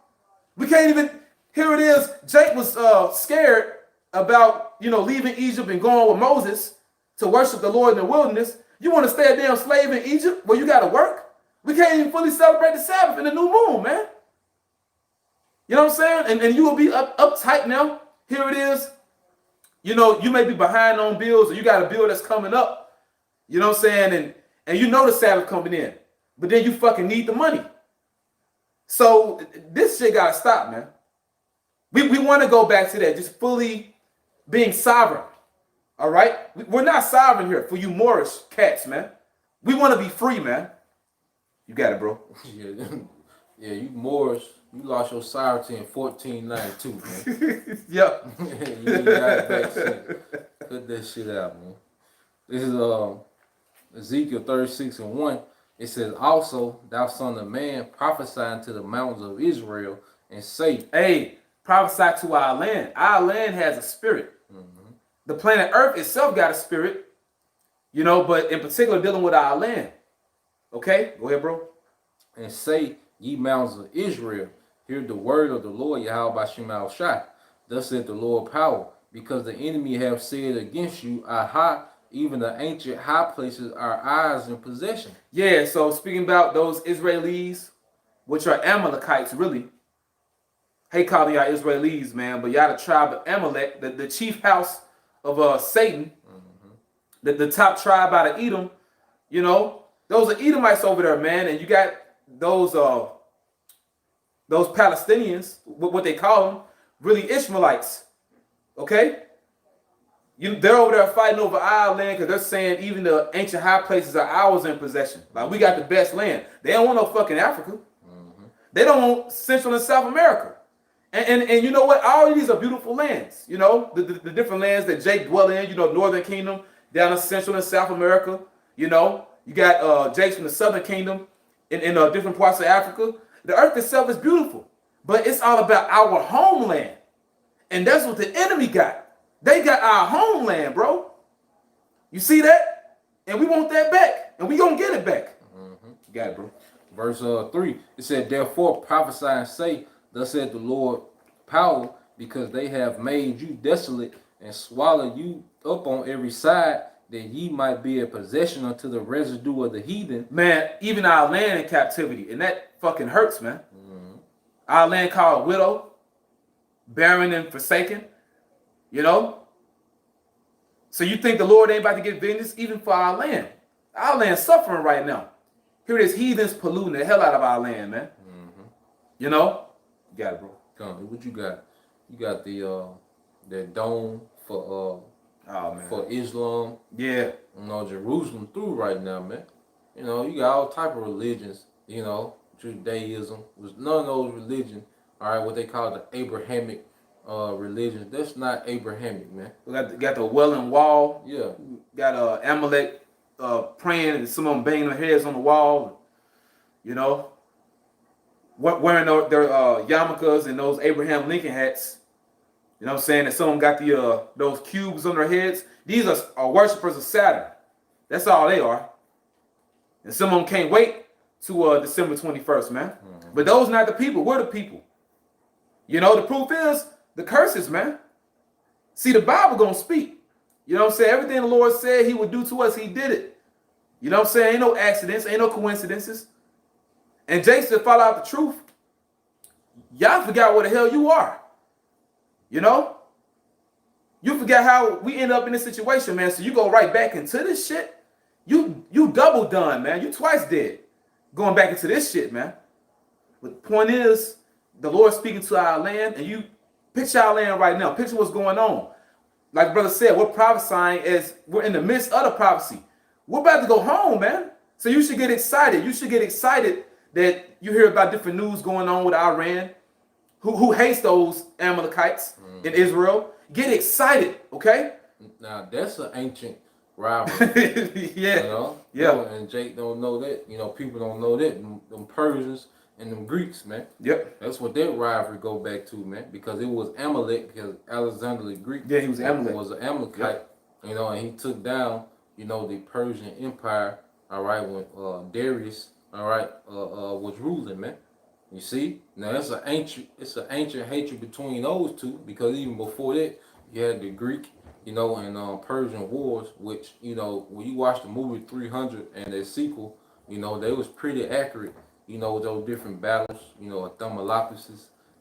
We can't even. Here it is. Jake was scared about leaving Egypt and going with Moses to worship the Lord in the wilderness. You want to stay a damn slave in Egypt where you got to work? We can't even fully celebrate the Sabbath in the new moon, man. You know what I'm saying? And you will be uptight now. Here it is. You may be behind on bills, or you got a bill that's coming up. You know what I'm saying? And the Sabbath coming in, but then you fucking need the money. So this shit gotta stop, man. We want to go back to that, just fully being sovereign. All right? We're not sovereign here for you Moorish cats, man. We want to be free, man. You got it, bro. Yeah, you Moorish. You lost your sovereignty in 1492, man. Yep. You ain't got it back since. Cut that shit out, man. This is Ezekiel 36:1. It says, also, thou son of man, prophesy unto the mountains of Israel, and say, hey, prophesy to our land. Our land has a spirit. The planet Earth itself got a spirit, but in particular dealing with our land. Okay, go ahead, bro. And say, ye mountains of Israel, hear the word of the Lord Yahweh Shemal Shai. Thus saith the Lord power, because the enemy have said against you, aha, even the ancient high places are ours in possession. Yeah, so speaking about those Israelis, which are Amalekites, really. Hey, calling y'all Israelis, man, but y'all the tribe of Amalek, the chief house of Satan, the top tribe out of Edom, those are Edomites over there, man, and you got those Palestinians, what they call them, really Ishmaelites, okay? They're over there fighting over our land because they're saying even the ancient high places are ours in possession. Like, we got the best land. They don't want no fucking Africa. They don't want Central and South America. And you know what? All of these are beautiful lands. The different lands that Jake dwell in, Northern Kingdom, down in Central and South America. You got Jake's from the Southern Kingdom in different parts of Africa. The earth itself is beautiful. But it's all about our homeland. And that's what the enemy got. They got our homeland, bro. You see that? And we want that back. And we gonna get it back. You got it, bro. Verse 3. It said, therefore prophesy and say, thus said the Lord power, because they have made you desolate and swallowed you up on every side, that ye might be a possession unto the residue of the heathen. Man, even our land in captivity. And that fucking hurts, man. Our land called widow, barren and forsaken. So you think the Lord ain't about to get vengeance even for our land? Our land's suffering right now. Here it is, heathens polluting the hell out of our land, man. You got it, bro. Come, what you got? You got that dome for for Islam. Yeah. Jerusalem through right now, man. You got all type of religions. Judaism was none of those religions. All right, what they call the Abrahamic religions. That's not Abrahamic, man. We got the Wailing Wall. Yeah. Got Amalek praying, and some of them banging their heads on the wall. Wearing their yarmulkes and those Abraham Lincoln hats. You know what I'm saying? And some of them got the those cubes on their heads. These are worshipers of Saturn. That's all they are. And some of them can't wait to December 21st, man. Mm-hmm. But those not the people. We're the people. You know, the proof is the curses, man. See, the Bible gonna speak. You know what I'm saying? Everything the Lord said he would do to us, he did it. You know what I'm saying? Ain't no accidents, ain't no coincidences. And Jason found out the truth. Y'all forgot what the hell you are. You know? You forgot how we end up in this situation, man. So you go right back into this shit. You double done, man. You twice dead. Going back into this shit, man. But the point is, the Lord speaking to our land, and you picture our land right now. Picture what's going on. Like brother said, we're prophesying as we're in the midst of the prophecy. We're about to go home, man. So you should get excited. You should get excited that you hear about different news going on with Iran, who hates those Amalekites in Israel. Get excited, okay? Now that's an ancient rivalry. Yeah. You know? Yeah. And Jake don't know that. You know, people don't know that. Them Persians and them Greeks, man. Yep. That's what that rivalry go back to, man. Because it was Amalek, because Alexander the Greek. Yeah, he was Amalek. Was an Amalekite. Yep. You know, and he took down, you know, the Persian Empire. All right, when Darius, all right, was ruling, man. You see, now it's an ancient hatred between those two, because even before that, you had the Greek, you know, and Persian wars, which, you know, when you watch the movie 300 and their sequel, you know, they was pretty accurate, you know, those different battles, you know, Thermopylae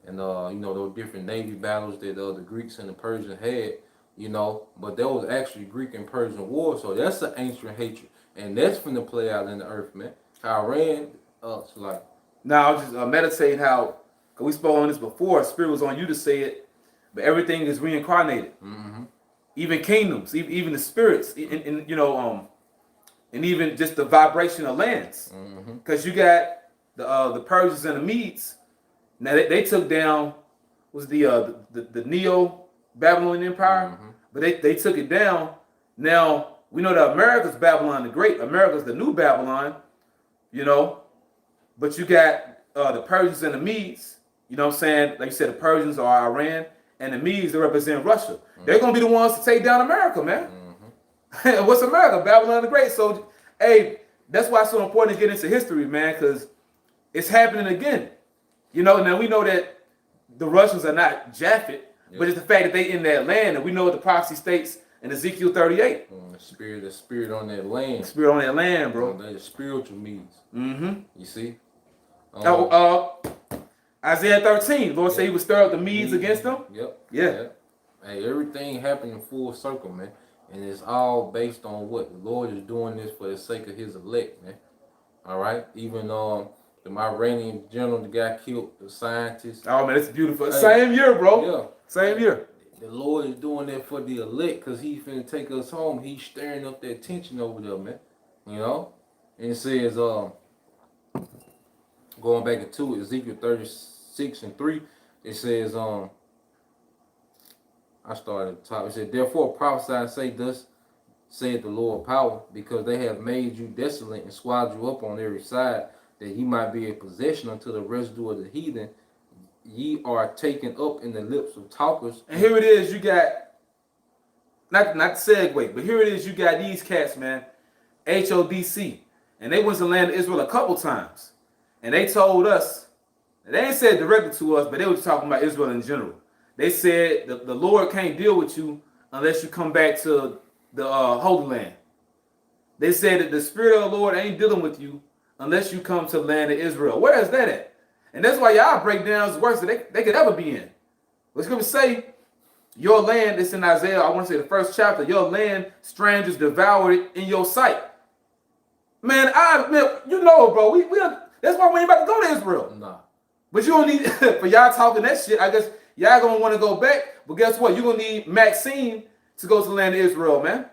and you know, those different navy battles that the Greeks and the Persians had, you know, but there was actually Greek and Persian war, so that's an ancient hatred, and that's finna play out in the earth, man. Iran, it's like. Now, I was just meditating how, because we spoke on this before, Spirit was on you to say it, but everything is reincarnated. Mm-hmm. Even kingdoms, even the spirits, and you know, and even just the vibration of lands. Because you got the Persians and the Medes. Now they took down was the Neo-Babylonian Empire, but they took it down. Now we know that America's Babylon the Great. America's the new Babylon, you know. But you got the Persians and the Medes, you know what I'm saying? Like you said, the Persians are Iran, and the Medes, they represent Russia. They're going to be the ones to take down America, man. What's America? Babylon the Great. So, hey, that's why it's so important to get into history, man, because it's happening again. You know, now we know that the Russians are not Japhet, but it's the fact that they in that land, and we know what the prophecy states in Ezekiel 38. The spirit on that land. The spirit on that land, bro. They're spiritual Medes. You see? Isaiah 13, Lord said he would stir up the Medes against them. Yep. Hey, everything happened in full circle, man. And it's all based on what the Lord is doing this for the sake of his elect, man. All right? Even the Iranian general that got killed, the scientist. Oh, man, it's beautiful. Hey, same year, bro. Yeah. Same year. The Lord is doing that for the elect because he's finna take us home. He's stirring up that tension over there, man. You know? And it says, going back into Ezekiel 36:3, it says, I started at the top. It said, therefore prophesy and say, thus saith the Lord power, because they have made you desolate and swallowed you up on every side, that ye might be a possession unto the residue of the heathen. Ye are taken up in the lips of talkers. And here it is, you got, not to segue, but here it is, you got these cats, man, HODC. And they went to the land of Israel a couple times. And they told us, they didn't say it directly to us, but they were talking about Israel in general. They said the Lord can't deal with you unless you come back to the Holy Land. They said that the Spirit of the Lord ain't dealing with you unless you come to the land of Israel. Where is that at? And that's why y'all breakdowns worse than they could ever be in. What's going to say, your land, it's in Isaiah, I want to say the first chapter, your land, strangers devoured it in your sight. Man, you know, bro, we that's why we ain't about to go to Israel. Nah. But you don't need, for y'all talking that shit, I guess y'all going to want to go back. But guess what? You're going to need Maxine to go to the land of Israel, man.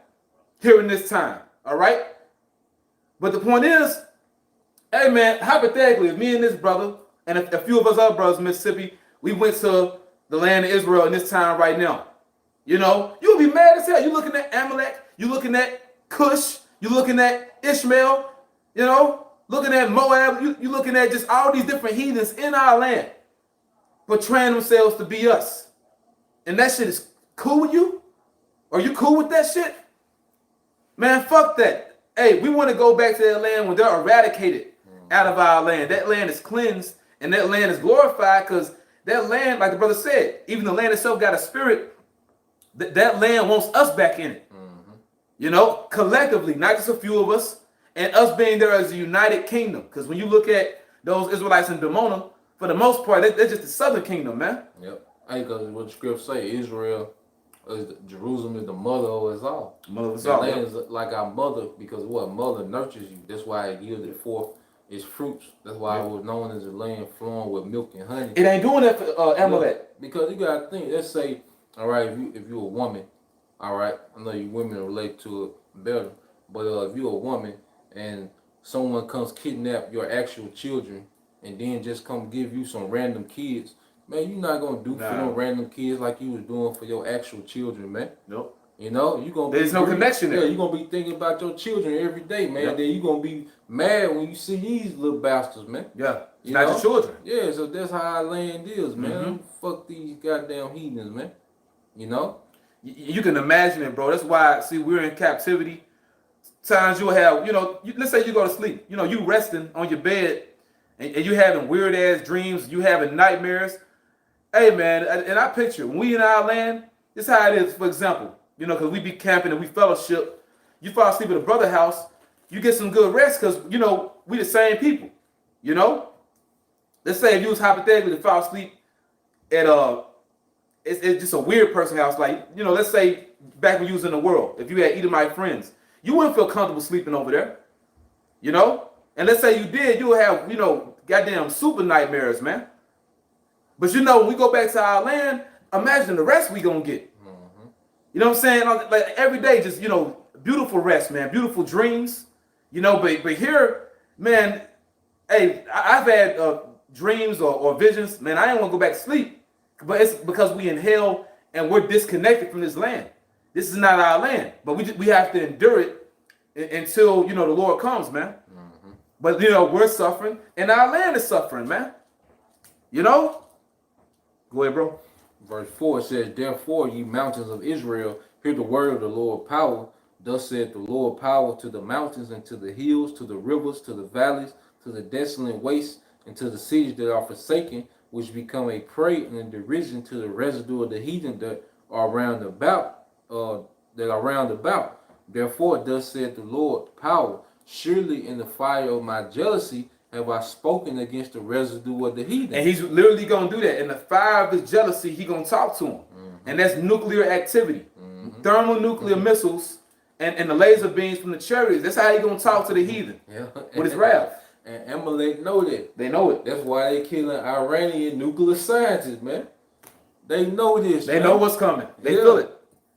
Here in this time. All right? But the point is, hey, man, hypothetically, if me and this brother, and a few of us other brothers in Mississippi, we went to the land of Israel in this time right now. You know, you'll be mad as hell. You looking at Amalek, you looking at Cush, you looking at Ishmael, you know, looking at Moab, you looking at just all these different heathens in our land, portraying themselves to be us. and that shit is cool with you? Are you cool with that shit? Man, fuck that. Hey, we want to go back to that land when they're eradicated out of our land. That land is cleansed and that land is glorified because that land, like the brother said, even the land itself got a spirit. That land wants us back in it. You know, collectively, not just a few of us, and us being there as a united kingdom. Because when you look at those Israelites in Dimona, for the most part, they're just the southern kingdom, man. Yep. Hey, because what the scripture say, Israel, Jerusalem is the mother of us all. Mother of us The all. land is like our mother, because what mother nurtures you. That's why it yielded forth its fruits. That's why it was known as a land flowing with milk and honey. It ain't doing that for Amalek. Because you gotta think. Let's say, all right, if you're a woman, all right, I know you women relate to it better, but if you're a woman and someone comes kidnap your actual children and then just come give you some random kids, man, you're not gonna do for them random kids like you was doing for your actual children, man. Nope. You know, you gonna there's no connection there. Yeah, you're gonna be thinking about your children every day, man. Yep. Then you're gonna be mad when you see these little bastards, man. Yeah. You not know? your children. Yeah, so that's how our land is, man. Fuck these goddamn heathens, man. You know? You can imagine it, bro. That's why, see, we're in captivity. Times you'll have, you know, let's say you go to sleep. You know, you resting on your bed and you having weird ass dreams. You having nightmares. Hey, man, and I picture when we in our land, this is how it is, for example. You know, because we be camping and we fellowship. You fall asleep at a brother house, you get some good rest because, you know, we the same people. You know? Let's say if you was hypothetically to fall asleep at it's just a weird person house. Like, you know, let's say back when you was in the world, if you had Edomite friends, you wouldn't feel comfortable sleeping over there. You know? And let's say you did, you would have, you know, goddamn super nightmares, man. But you know, when we go back to our land, imagine the rest we gonna get. You know what I'm saying? Like every day, just, you know, beautiful rest, man. Beautiful dreams. You know, but here, man, hey, I've had dreams or visions, man. I ain't want to go back to sleep. But it's because we in hell and we're disconnected from this land. This is not our land. But we have to endure it until, you know, the Lord comes, man. But, you know, we're suffering and our land is suffering, man. You know? Go ahead, bro. Verse 4 says, therefore, ye mountains of Israel, hear the word of the Lord power. Thus said the Lord power to the mountains and to the hills, to the rivers, to the valleys, to the desolate wastes, and to the cities that are forsaken, which become a prey and a derision to the residue of the heathen that are round about. Therefore, thus said the Lord power, surely in the fire of my jealousy have I spoken against the residue of the heathen. And he's literally going to do that. In the fire of his jealousy, he's going to talk to him. And that's nuclear activity. Thermonuclear missiles and the laser beams from the chariots. That's how he's going to talk to the heathen. With his wrath. And Amalek know that. They know it. That's why they killing Iranian nuclear scientists, man. They know this. They know what's coming. They feel it.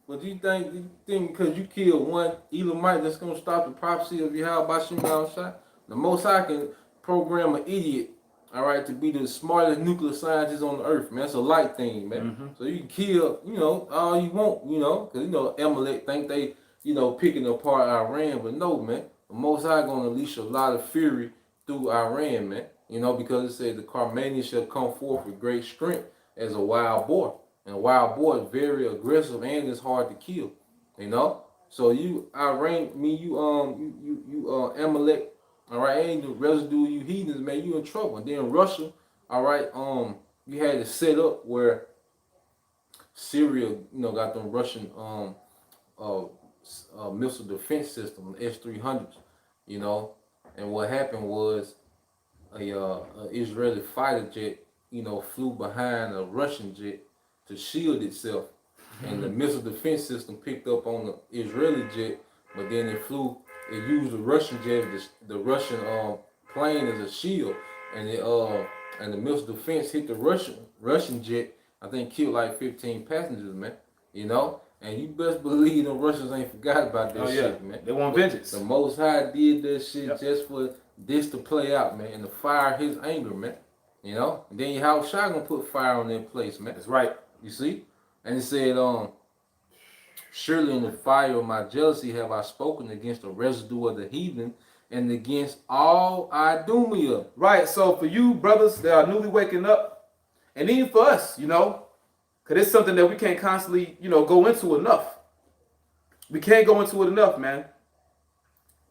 But you think because you kill one Elamite that's going to stop the prophecy of Yahweh Bashim Shai? The Most High can program an idiot, all right, to be the smartest nuclear scientist on the earth, man. That's a light thing, man. So you can kill, you know, all you want, you know, because, you know, Amalek think they, you know, picking apart Iran, but no, man. The Most High going to unleash a lot of fury through Iran, man. You know, because it says the Carmanians shall come forth with great strength as a wild boar. And a wild boar is very aggressive and it's hard to kill, you know. So you, Iran, Amalek, all right, ain't the residue of you heathens, man, you in trouble. And then Russia, all right, you had it set up where Syria, you know, got them Russian missile defense system, S-300s, you know. And what happened was a Israeli fighter jet, you know, flew behind a Russian jet to shield itself. And the missile defense system picked up on the Israeli jet, but then it used the Russian jet, the Russian plane as a shield, and the missile defense hit the Russian jet. I think killed like 15 passengers, man. You know, and you best believe the Russians ain't forgot about that shit, man. They want vengeance. The Most High did that shit just for this to play out, man, and to fire his anger, man. You know, and then Yahweh Shai gonna put fire on that place, man. That's right. You see, and it said, surely in the fire of my jealousy have I spoken against the residue of the heathen and against all Idumea. Right, so for you brothers that are newly waking up, and even for us, you know, Because it's something that we can't constantly, go into enough. We can't go into it enough, man.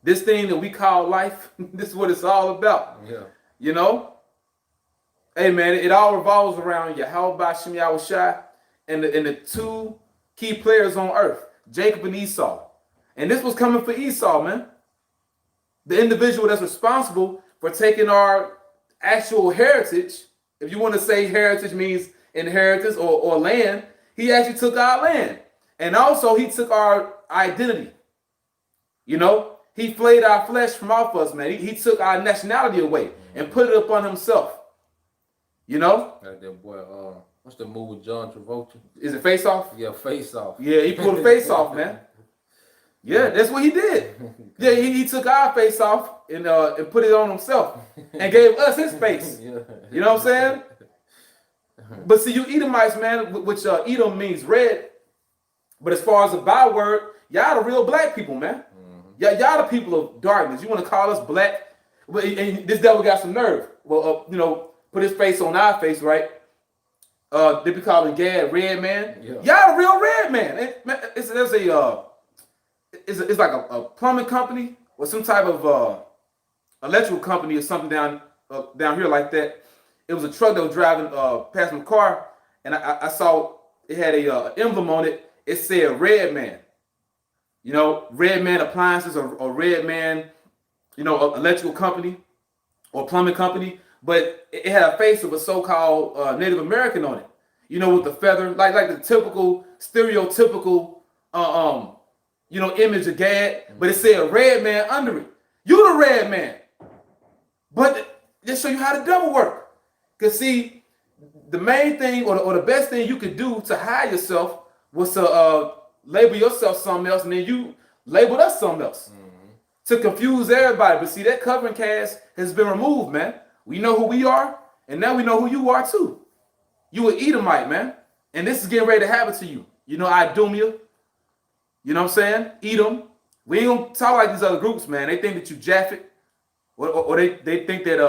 This thing that we call life, this is what it's all about. Yeah. You know? Hey, man, it all revolves around Yahweh Shem Yahushai and the two key players on earth, Jacob and Esau. And this was coming for Esau, man. The individual that's responsible for taking our actual heritage. If you want to say heritage means inheritance or land, he actually took our land. And also he took our identity. He flayed our flesh from off us, man. He took our nationality away and put it upon himself. Like that boy, what's the movie with John Travolta? Is it Face Off? Yeah, Face Off. Yeah, he pulled the face off, man. Yeah, that's what he did. Yeah, he took our face off and put it on himself and gave us his face. Yeah. You know what I'm saying? But see, you Edomites, man, which Edom means red. But as far as the byword, y'all the real black people, man. Y'all the people of darkness. You want to call us black? And this devil got some nerve. Well, put his face on our face, right? They be calling Gad red man. Yeah. Y'all the real red man. It's like a plumbing company or some type of electrical company or something down here like that. It was a truck that was driving past my car, and I saw it had a emblem on it. It said Red Man. Red Man Appliances or Red Man, electrical company or plumbing company. But it had a face of a so-called Native American on it. With the feather, like the typical, stereotypical, image of Gad. But it said Red Man under it. You the Red Man. But just show you how the devil work. Because see, the main thing or the best thing you could do to hide yourself was to label yourself something else, and then you labeled us something else to confuse everybody. But see, that covering cast has been removed, man. We know who we are, and now we know who you are too. You an Edomite, man. And this is getting ready to happen to you. Idumea. You know what I'm saying? Edom. We ain't gonna talk like these other groups, man. They think that you Japhet. Or they think that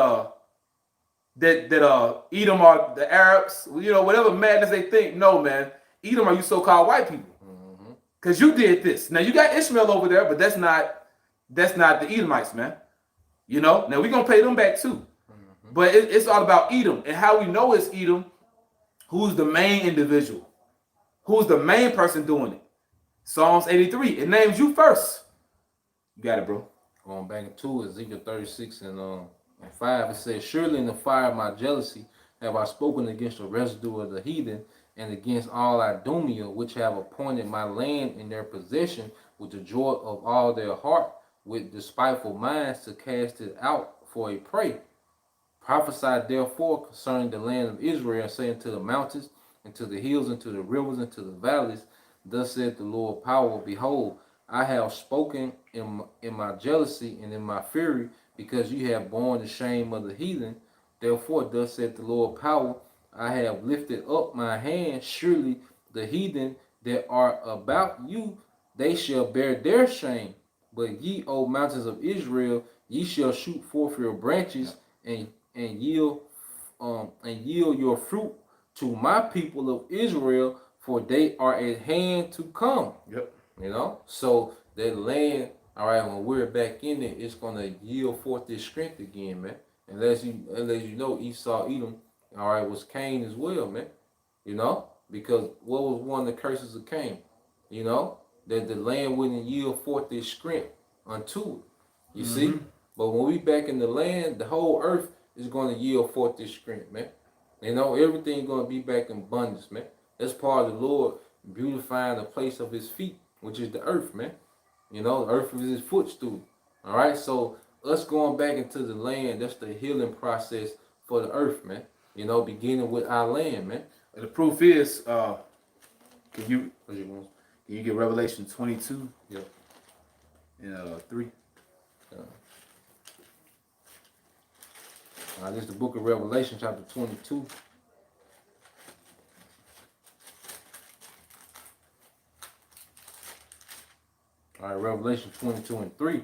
Edom are the Arabs. Whatever madness they think. No, man. Edom are you so-called white people. Because you did this. Now you got Ishmael over there, but that's not the Edomites, man. Now we're gonna pay them back too. But it's all about Edom. And how we know it's Edom, who's the main individual? Who's the main person doing it? Psalms 83. It names you first. You got it, bro. Going back to Ezekiel 36 and 5, it says, surely in the fire of my jealousy have I spoken against the residue of the heathen and against all Idumea, which have appointed my land in their possession with the joy of all their heart, with despiteful minds to cast it out for a prey. Prophesy therefore concerning the land of Israel, saying to the mountains, and to the hills, and to the rivers, and to the valleys, thus saith the Lord power, behold, I have spoken in my jealousy and in my fury, because you have borne the shame of the heathen. Therefore, thus saith the Lord power, I have lifted up my hand. Surely the heathen that are about you, they shall bear their shame. But ye, O mountains of Israel, ye shall shoot forth your branches and yield your fruit to my people of Israel, for they are at hand to come. Yep. So that land, all right, when we're back in it, it's gonna yield forth this strength again, man. Unless you know, Esau, Edom, all right, was Cain as well, man. Because what was one of the curses of Cain? That the land wouldn't yield forth this strength unto it. You see? But when we back in the land, the whole earth is going to yield forth this strength, man. Everything going to be back in abundance, man. That's part of the Lord beautifying the place of his feet, which is the earth, man. The earth is his footstool. All right, so us going back into the land, that's the healing process for the earth, man. Beginning with our land, man. And the proof is, can you get Revelation 22? Yep. And 3. This is the book of Revelation, chapter 22. All right, Revelation 22 and 3.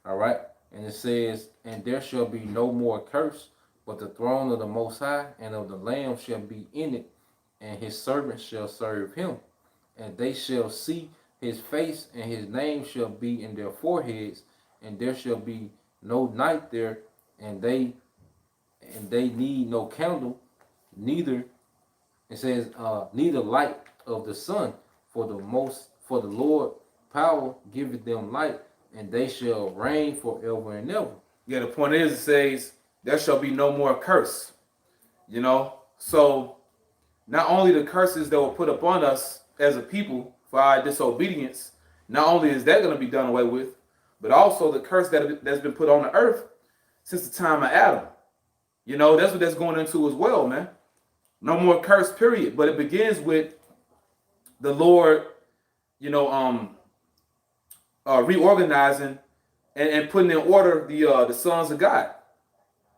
All right, and it says, and there shall be no more curse, but the throne of the Most High and of the Lamb shall be in it, and his servants shall serve him, and they shall see his face, and his name shall be in their foreheads, and there shall be no night there, and they need no candle, neither it says neither light of the sun, for the Lord power giveth them light, and they shall reign forever and ever. Yeah, the point is, it says there shall be no more curse. You know, so not only the curses that were put upon us as a people for our disobedience, not only is that going to be done away with, but also the curse that's been put on the earth since the time of Adam. You know, that's what that's going into as well, man. No more curse, period. But it begins with the Lord, you know, reorganizing and putting in order the sons of God.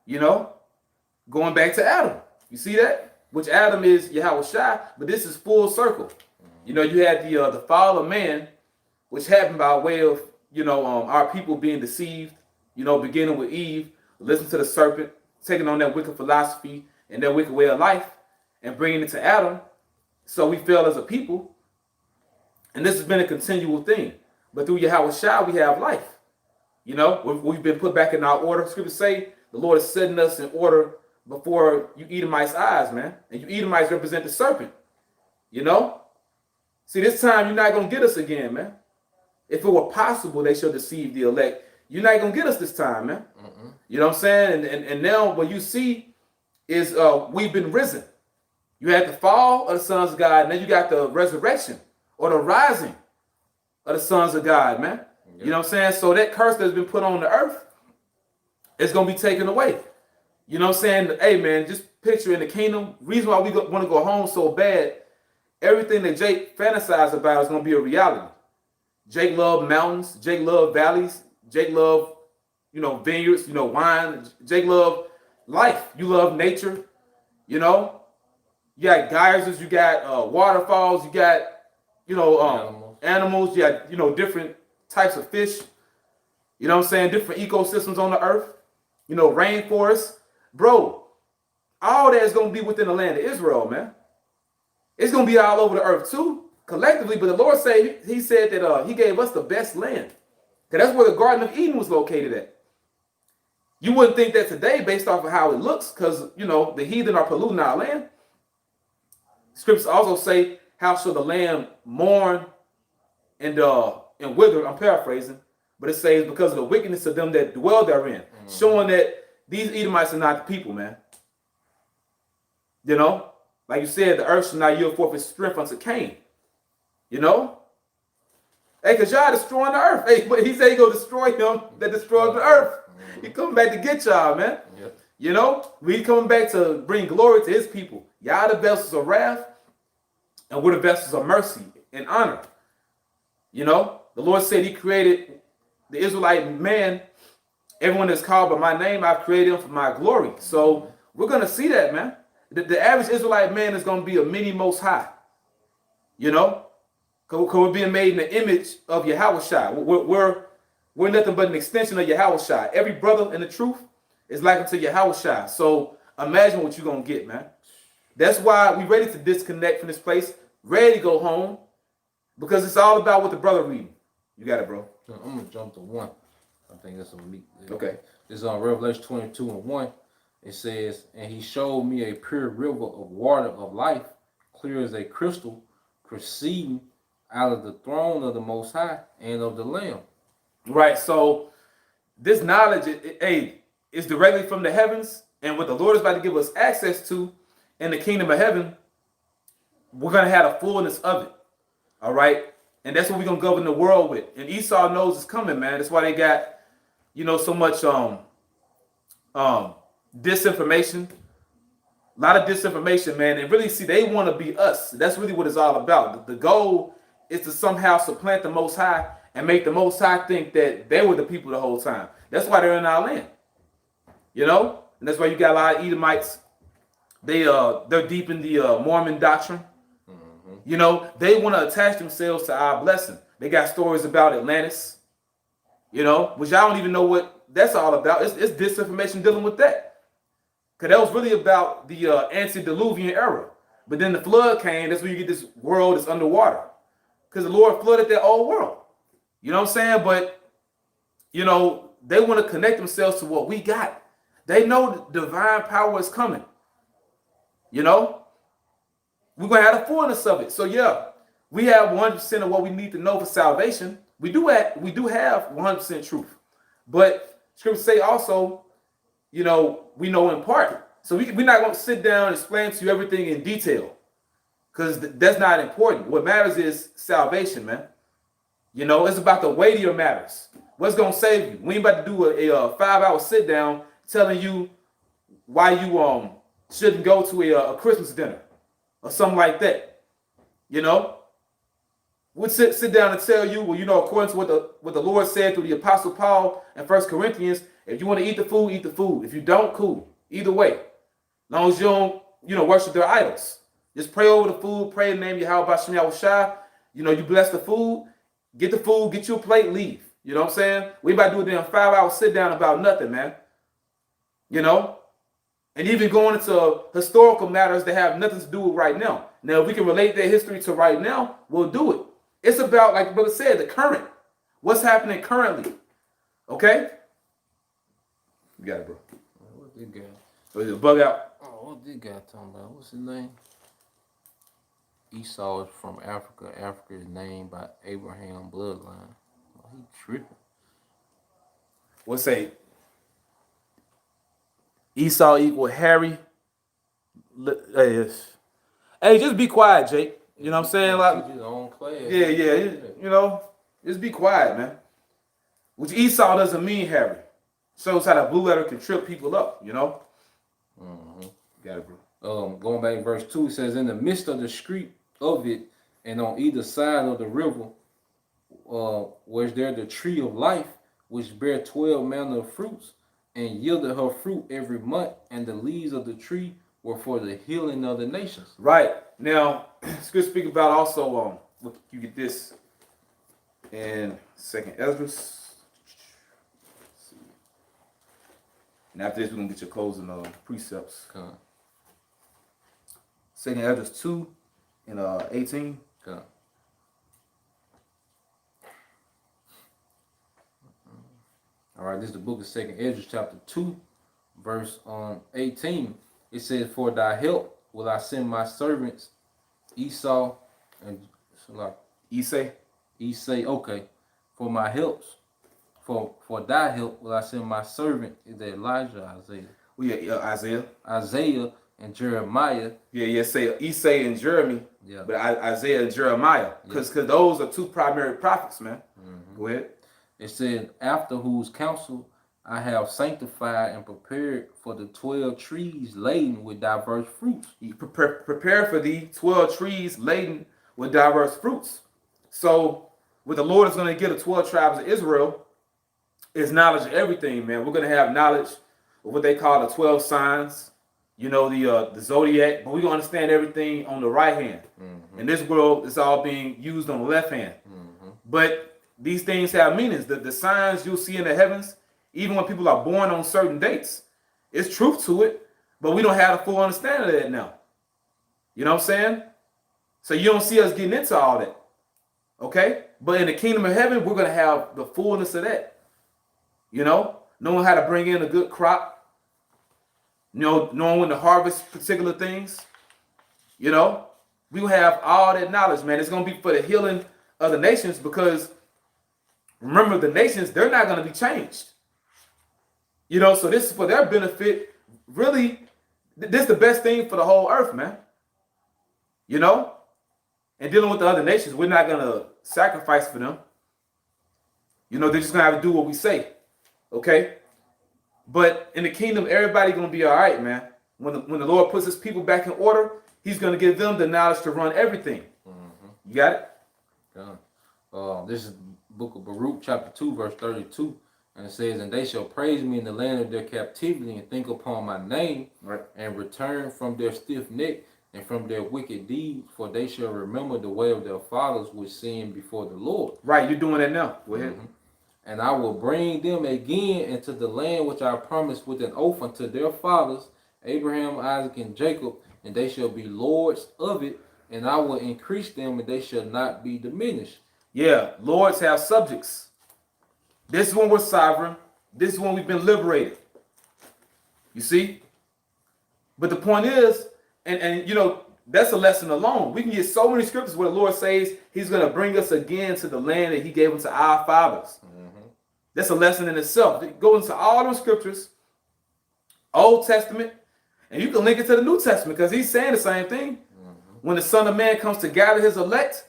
You know, going back to Adam. You see that? Which Adam is Yahweh Shai, but this is full circle. You know, you had the fall of man, which happened by way of, you know, our people being deceived, you know, beginning with Eve, listening to the serpent, taking on that wicked philosophy and that wicked way of life and bringing it to Adam. So we fell as a people. And this has been a continual thing. But through Yahweh Shai, we have life. You know, we've been put back in our order. Scriptures say the Lord is setting us in order before you Edomites' eyes, man. And you Edomites represent the serpent. You know? See, this time you're not going to get us again, man. If it were possible, they shall deceive the elect. You're not going to get us this time, man. You know what I'm saying? And now what you see is we've been risen. You had the fall of the sons of God, and then you got the resurrection or the rising of the sons of God, man. Yep. You know what I'm saying? So that curse that's been put on the earth is going to be taken away. You know what I'm saying? Hey, man, just picture in the kingdom. Reason why we want to go home so bad, everything that Jake fantasized about is going to be a reality. Jake loved mountains. Jake loved valleys. Jake loved, you know, vineyards, you know, wine. Jake loved life. You love nature, you know. You got geysers. You got waterfalls. You got, you know, animals. You got, you know, different types of fish. You know what I'm saying? Different ecosystems on the earth. You know, rainforests. Bro, all that is going to be within the land of Israel, man. It's going to be all over the earth too, collectively. But the Lord said, he said that he gave us the best land. Because that's where the Garden of Eden was located at. You wouldn't think that today based off of how it looks because, you know, the heathen are polluting our land. Scriptures also say, how shall the land mourn and wither? I'm paraphrasing. But it says because of the wickedness of them that dwell therein. Showing that these Edomites are not the people, man. You know? Like you said, the earth shall not yield forth its strength unto Cain. You know? Hey, because y'all destroying the earth. Hey, but he said he going to destroy him that destroys the earth. He coming back to get y'all, man. Yep. You know? We coming back to bring glory to his people. Y'all the vessels of wrath, and we're the vessels of mercy and honor. You know? The Lord said he created the Israelite man. Everyone that's called by my name, I've created them for my glory. So we're going to see that, man. The average Israelite man is going to be a mini most high. You know? Because we're being made in the image of Yahweh Shai. We're nothing but an extension of Yahweh Shai. Every brother in the truth is like unto Yahweh Shai. So imagine what you're going to get, man. That's why we're ready to disconnect from this place, ready to go home, because it's all about what the brother reading. You got it, bro. I'm going to jump to 1. I think that's a meat. Okay. This is on Revelation 22:1. It says, and he showed me a pure river of water of life, clear as a crystal, proceeding out of the throne of the Most High and of the Lamb. Right. So this knowledge, is directly from the heavens, and what the Lord is about to give us access to in the kingdom of heaven, we're going to have the fullness of it. All right. And that's what we're going to govern the world with. And Esau knows it's coming, man. That's why they got, you know, so much disinformation. A lot of disinformation, man. And really, see, they want to be us. That's really what it's all about. The goal is to somehow supplant the Most High and make the Most High think that they were the people the whole time. That's why they're in our land. You know? And that's why you got a lot of Edomites. They're deep in the Mormon doctrine. You know, they want to attach themselves to our blessing. They got stories about Atlantis, you know, which I don't even know what that's all about. It's disinformation dealing with that. Because that was really about the antediluvian era. But then the flood came. That's when you get this world that's underwater. Because the Lord flooded that old world. You know what I'm saying? But, you know, they want to connect themselves to what we got. They know the divine power is coming. You know? We're going to have the fullness of it. So, yeah, we have 100% of what we need to know for salvation. We do have 100% truth. But scriptures say also, you know, we know in part. So we're not going to sit down and explain to you everything in detail. Because that's not important. What matters is salvation, man. You know, it's about the weightier matters. What's going to save you? We ain't about to do a 5-hour sit down telling you why you shouldn't go to a Christmas dinner or something like that. You know, we'll sit down and tell you, well, you know, according to what the Lord said through the Apostle Paul in 1 Corinthians, if you want to eat the food, eat the food. If you don't, cool. Either way, as long as you don't, you know, worship their idols. Just pray over the food, pray in the name of Yahweh Shem Yahushua. You know, you bless the food, get you a plate, leave. You know what I'm saying? We about to do a damn 5-hour sit down about nothing, man. You know? And even going into historical matters that have nothing to do with right now. Now, if we can relate their history to right now, we'll do it. It's about, like the brother said, the current. What's happening currently. Okay? You got it, bro. What this guy? Was it a bug out? Oh, what this guy talking about? What's his name? Esau is from Africa. Africa is named by Abraham bloodline. Oh, he tripping. What's say? Esau equal Harry. Hey, just be quiet, Jake. You know what I'm saying? Like, his own class. yeah. You know, just be quiet, man. Which Esau doesn't mean Harry. Shows how the blue letter can trip people up, you know? Mm-hmm. Got it, bro. Going back to verse 2, it says, in the midst of the street of it, and on either side of the river, was there the tree of life, which bare 12 manner of fruits, and yielded her fruit every month, and the leaves of the tree were for the healing of the nations. Right. Now, it's good to speak about also, you get this in 2nd Ezra. And after this, we're going to get your closing precepts. Okay. 2nd Ezra 2 and 18. Okay. All right, this is the book of 2nd Ezra, chapter 2, verse 18. It says, for thy help will I send my servants Esau and Esau, okay. For my helps, for thy help will I send my servant, is that Elijah, Isaiah? Well, yeah, Isaiah. Isaiah and Jeremiah. Yeah, say Esau and Jeremy. Yeah. But Isaiah and Jeremiah. Because those are two primary prophets, man. Mm-hmm. Go ahead. It said, after whose counsel I have sanctified and prepared for the 12 trees laden with diverse fruits. You prepare for the 12 trees laden with diverse fruits. So, what the Lord is going to give the 12 tribes of Israel is knowledge of everything, man. We're going to have knowledge of what they call the 12 signs, you know, the zodiac, but we're going to understand everything on the right hand. Mm-hmm. In this world, it's all being used on the left hand. Mm-hmm. But these things have meanings. The signs you'll see in the heavens, even when people are born on certain dates, it's truth to it, but we don't have a full understanding of that now. You know what I'm saying? So you don't see us getting into all that. Okay? But in the kingdom of heaven, we're going to have the fullness of that. You know? Knowing how to bring in a good crop. You know, knowing when to harvest particular things. You know? We will have all that knowledge, man. It's going to be for the healing of the nations because remember, the nations, they're not going to be changed. You know, so this is for their benefit. Really, this is the best thing for the whole earth, man. You know? And dealing with the other nations, we're not going to sacrifice for them. You know, they're just going to have to do what we say. Okay? But in the kingdom, everybody's going to be all right, man. When the Lord puts his people back in order, he's going to give them the knowledge to run everything. Mm-hmm. You got it? Yeah. This is the book of Baruch, chapter 2, verse 32. And it says, and they shall praise me in the land of their captivity and think upon my name, right, and return from their stiff neck and from their wicked deeds, for they shall remember the way of their fathers which sinned before the Lord. Right, you're doing that now. Go ahead. Mm-hmm. And I will bring them again into the land which I promised with an oath unto their fathers, Abraham, Isaac, and Jacob, and they shall be lords of it, and I will increase them, and they shall not be diminished. Yeah, lords have subjects. This is when we're sovereign. This is when we've been liberated. You see? But the point is, and you know, that's a lesson alone. We can get so many scriptures where the Lord says he's going to bring us again to the land that he gave unto our fathers. That's a lesson in itself. Go into all those scriptures, Old Testament, and you can link it to the New Testament because he's saying the same thing. When the Son of Man comes to gather his elect,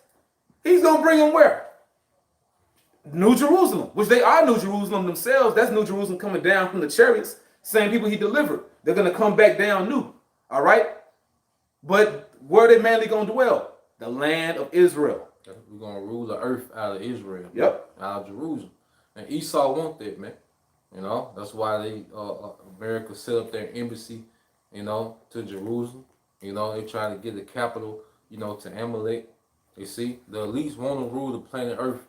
he's going to bring them where? New Jerusalem, which they are New Jerusalem themselves. That's New Jerusalem coming down from the chariots. Same people he delivered. They're going to come back down new. All right? But where are they mainly going to dwell? The land of Israel. We're going to rule the earth out of Israel. Yep. Out of Jerusalem. And Esau want that, man. You know, that's why they America set up their embassy, you know, to Jerusalem. You know, they trying to get the capital, you know, to Amalek. You see, the elites want to rule the planet Earth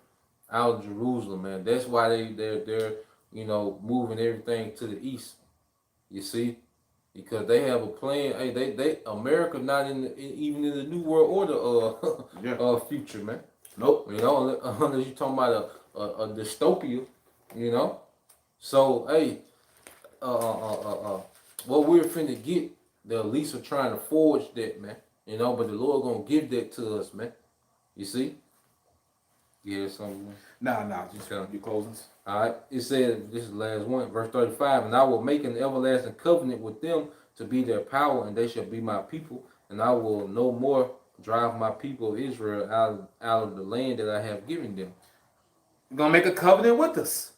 out of Jerusalem, man. That's why they're you know, moving everything to the east. You see, because they have a plan. Hey, they America not even in the New World Order future, man. Nope. You know, unless you're talking about a dystopia, you know. So hey, what we're finna get, the elites are trying to forge that, man. You know, but the Lord gonna give that to us, man. You see? Yeah, something. Nah, just your closings. All right. It says, this is the last one, verse 35. And I will make an everlasting covenant with them to be their power, and they shall be my people. And I will no more drive my people of Israel out of the land that I have given them. You're going to make a covenant with us.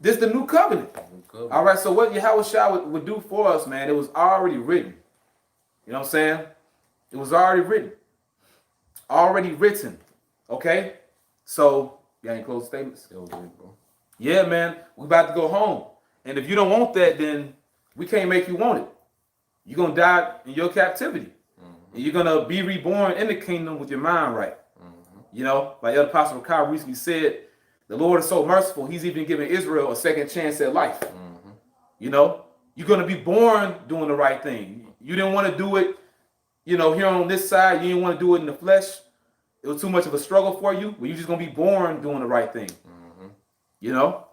This is the new covenant. All right, so what Yahweh Shah would do for us, man, it was already written. You know what I'm saying? It was already written. Already written. Okay? So, you got any closing statements? Yeah, man, we about to go home. And if you don't want that, then we can't make you want it. You're going to die in your captivity. And you're going to be reborn in the kingdom with your mind right. You know, like Elder Apostle Kyle recently said, the Lord is so merciful, he's even giving Israel a second chance at life. You know, you're going to be born doing the right thing. You didn't want to do it, you know, here on this side. You didn't want to do it in the flesh. It was too much of a struggle for you. Well, you're just going to be born doing the right thing. You know?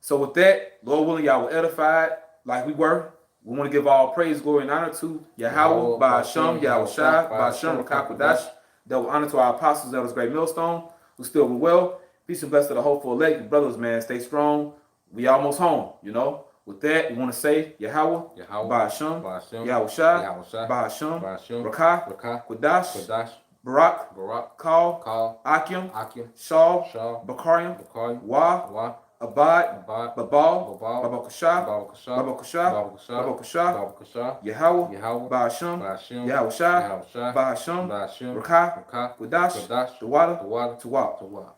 So with that, Lord willing, y'all were edified like we were. We want to give all praise, glory, and honor to Yahweh, Ba'asham, Yahweh Shai, Ba'asham, Rakakwadash. Double honor to our apostles, that was great millstone, who still were well. Peace and blessings to the hopeful elect. You brothers, man, stay strong. We almost home, you know. With that, we want to say Yahweh, Ba'asham, Yahweh Shai, Ba'asham, Rakah, Kwadash, Barak, Kal, Akim, Shaw, Bakariam, Wa, Abad, Babal, Babakasha, Yahweh, Ba'asham, Yahweh Shai, Ba'asham, Rakah, Kwadash, Tawada, Tawab.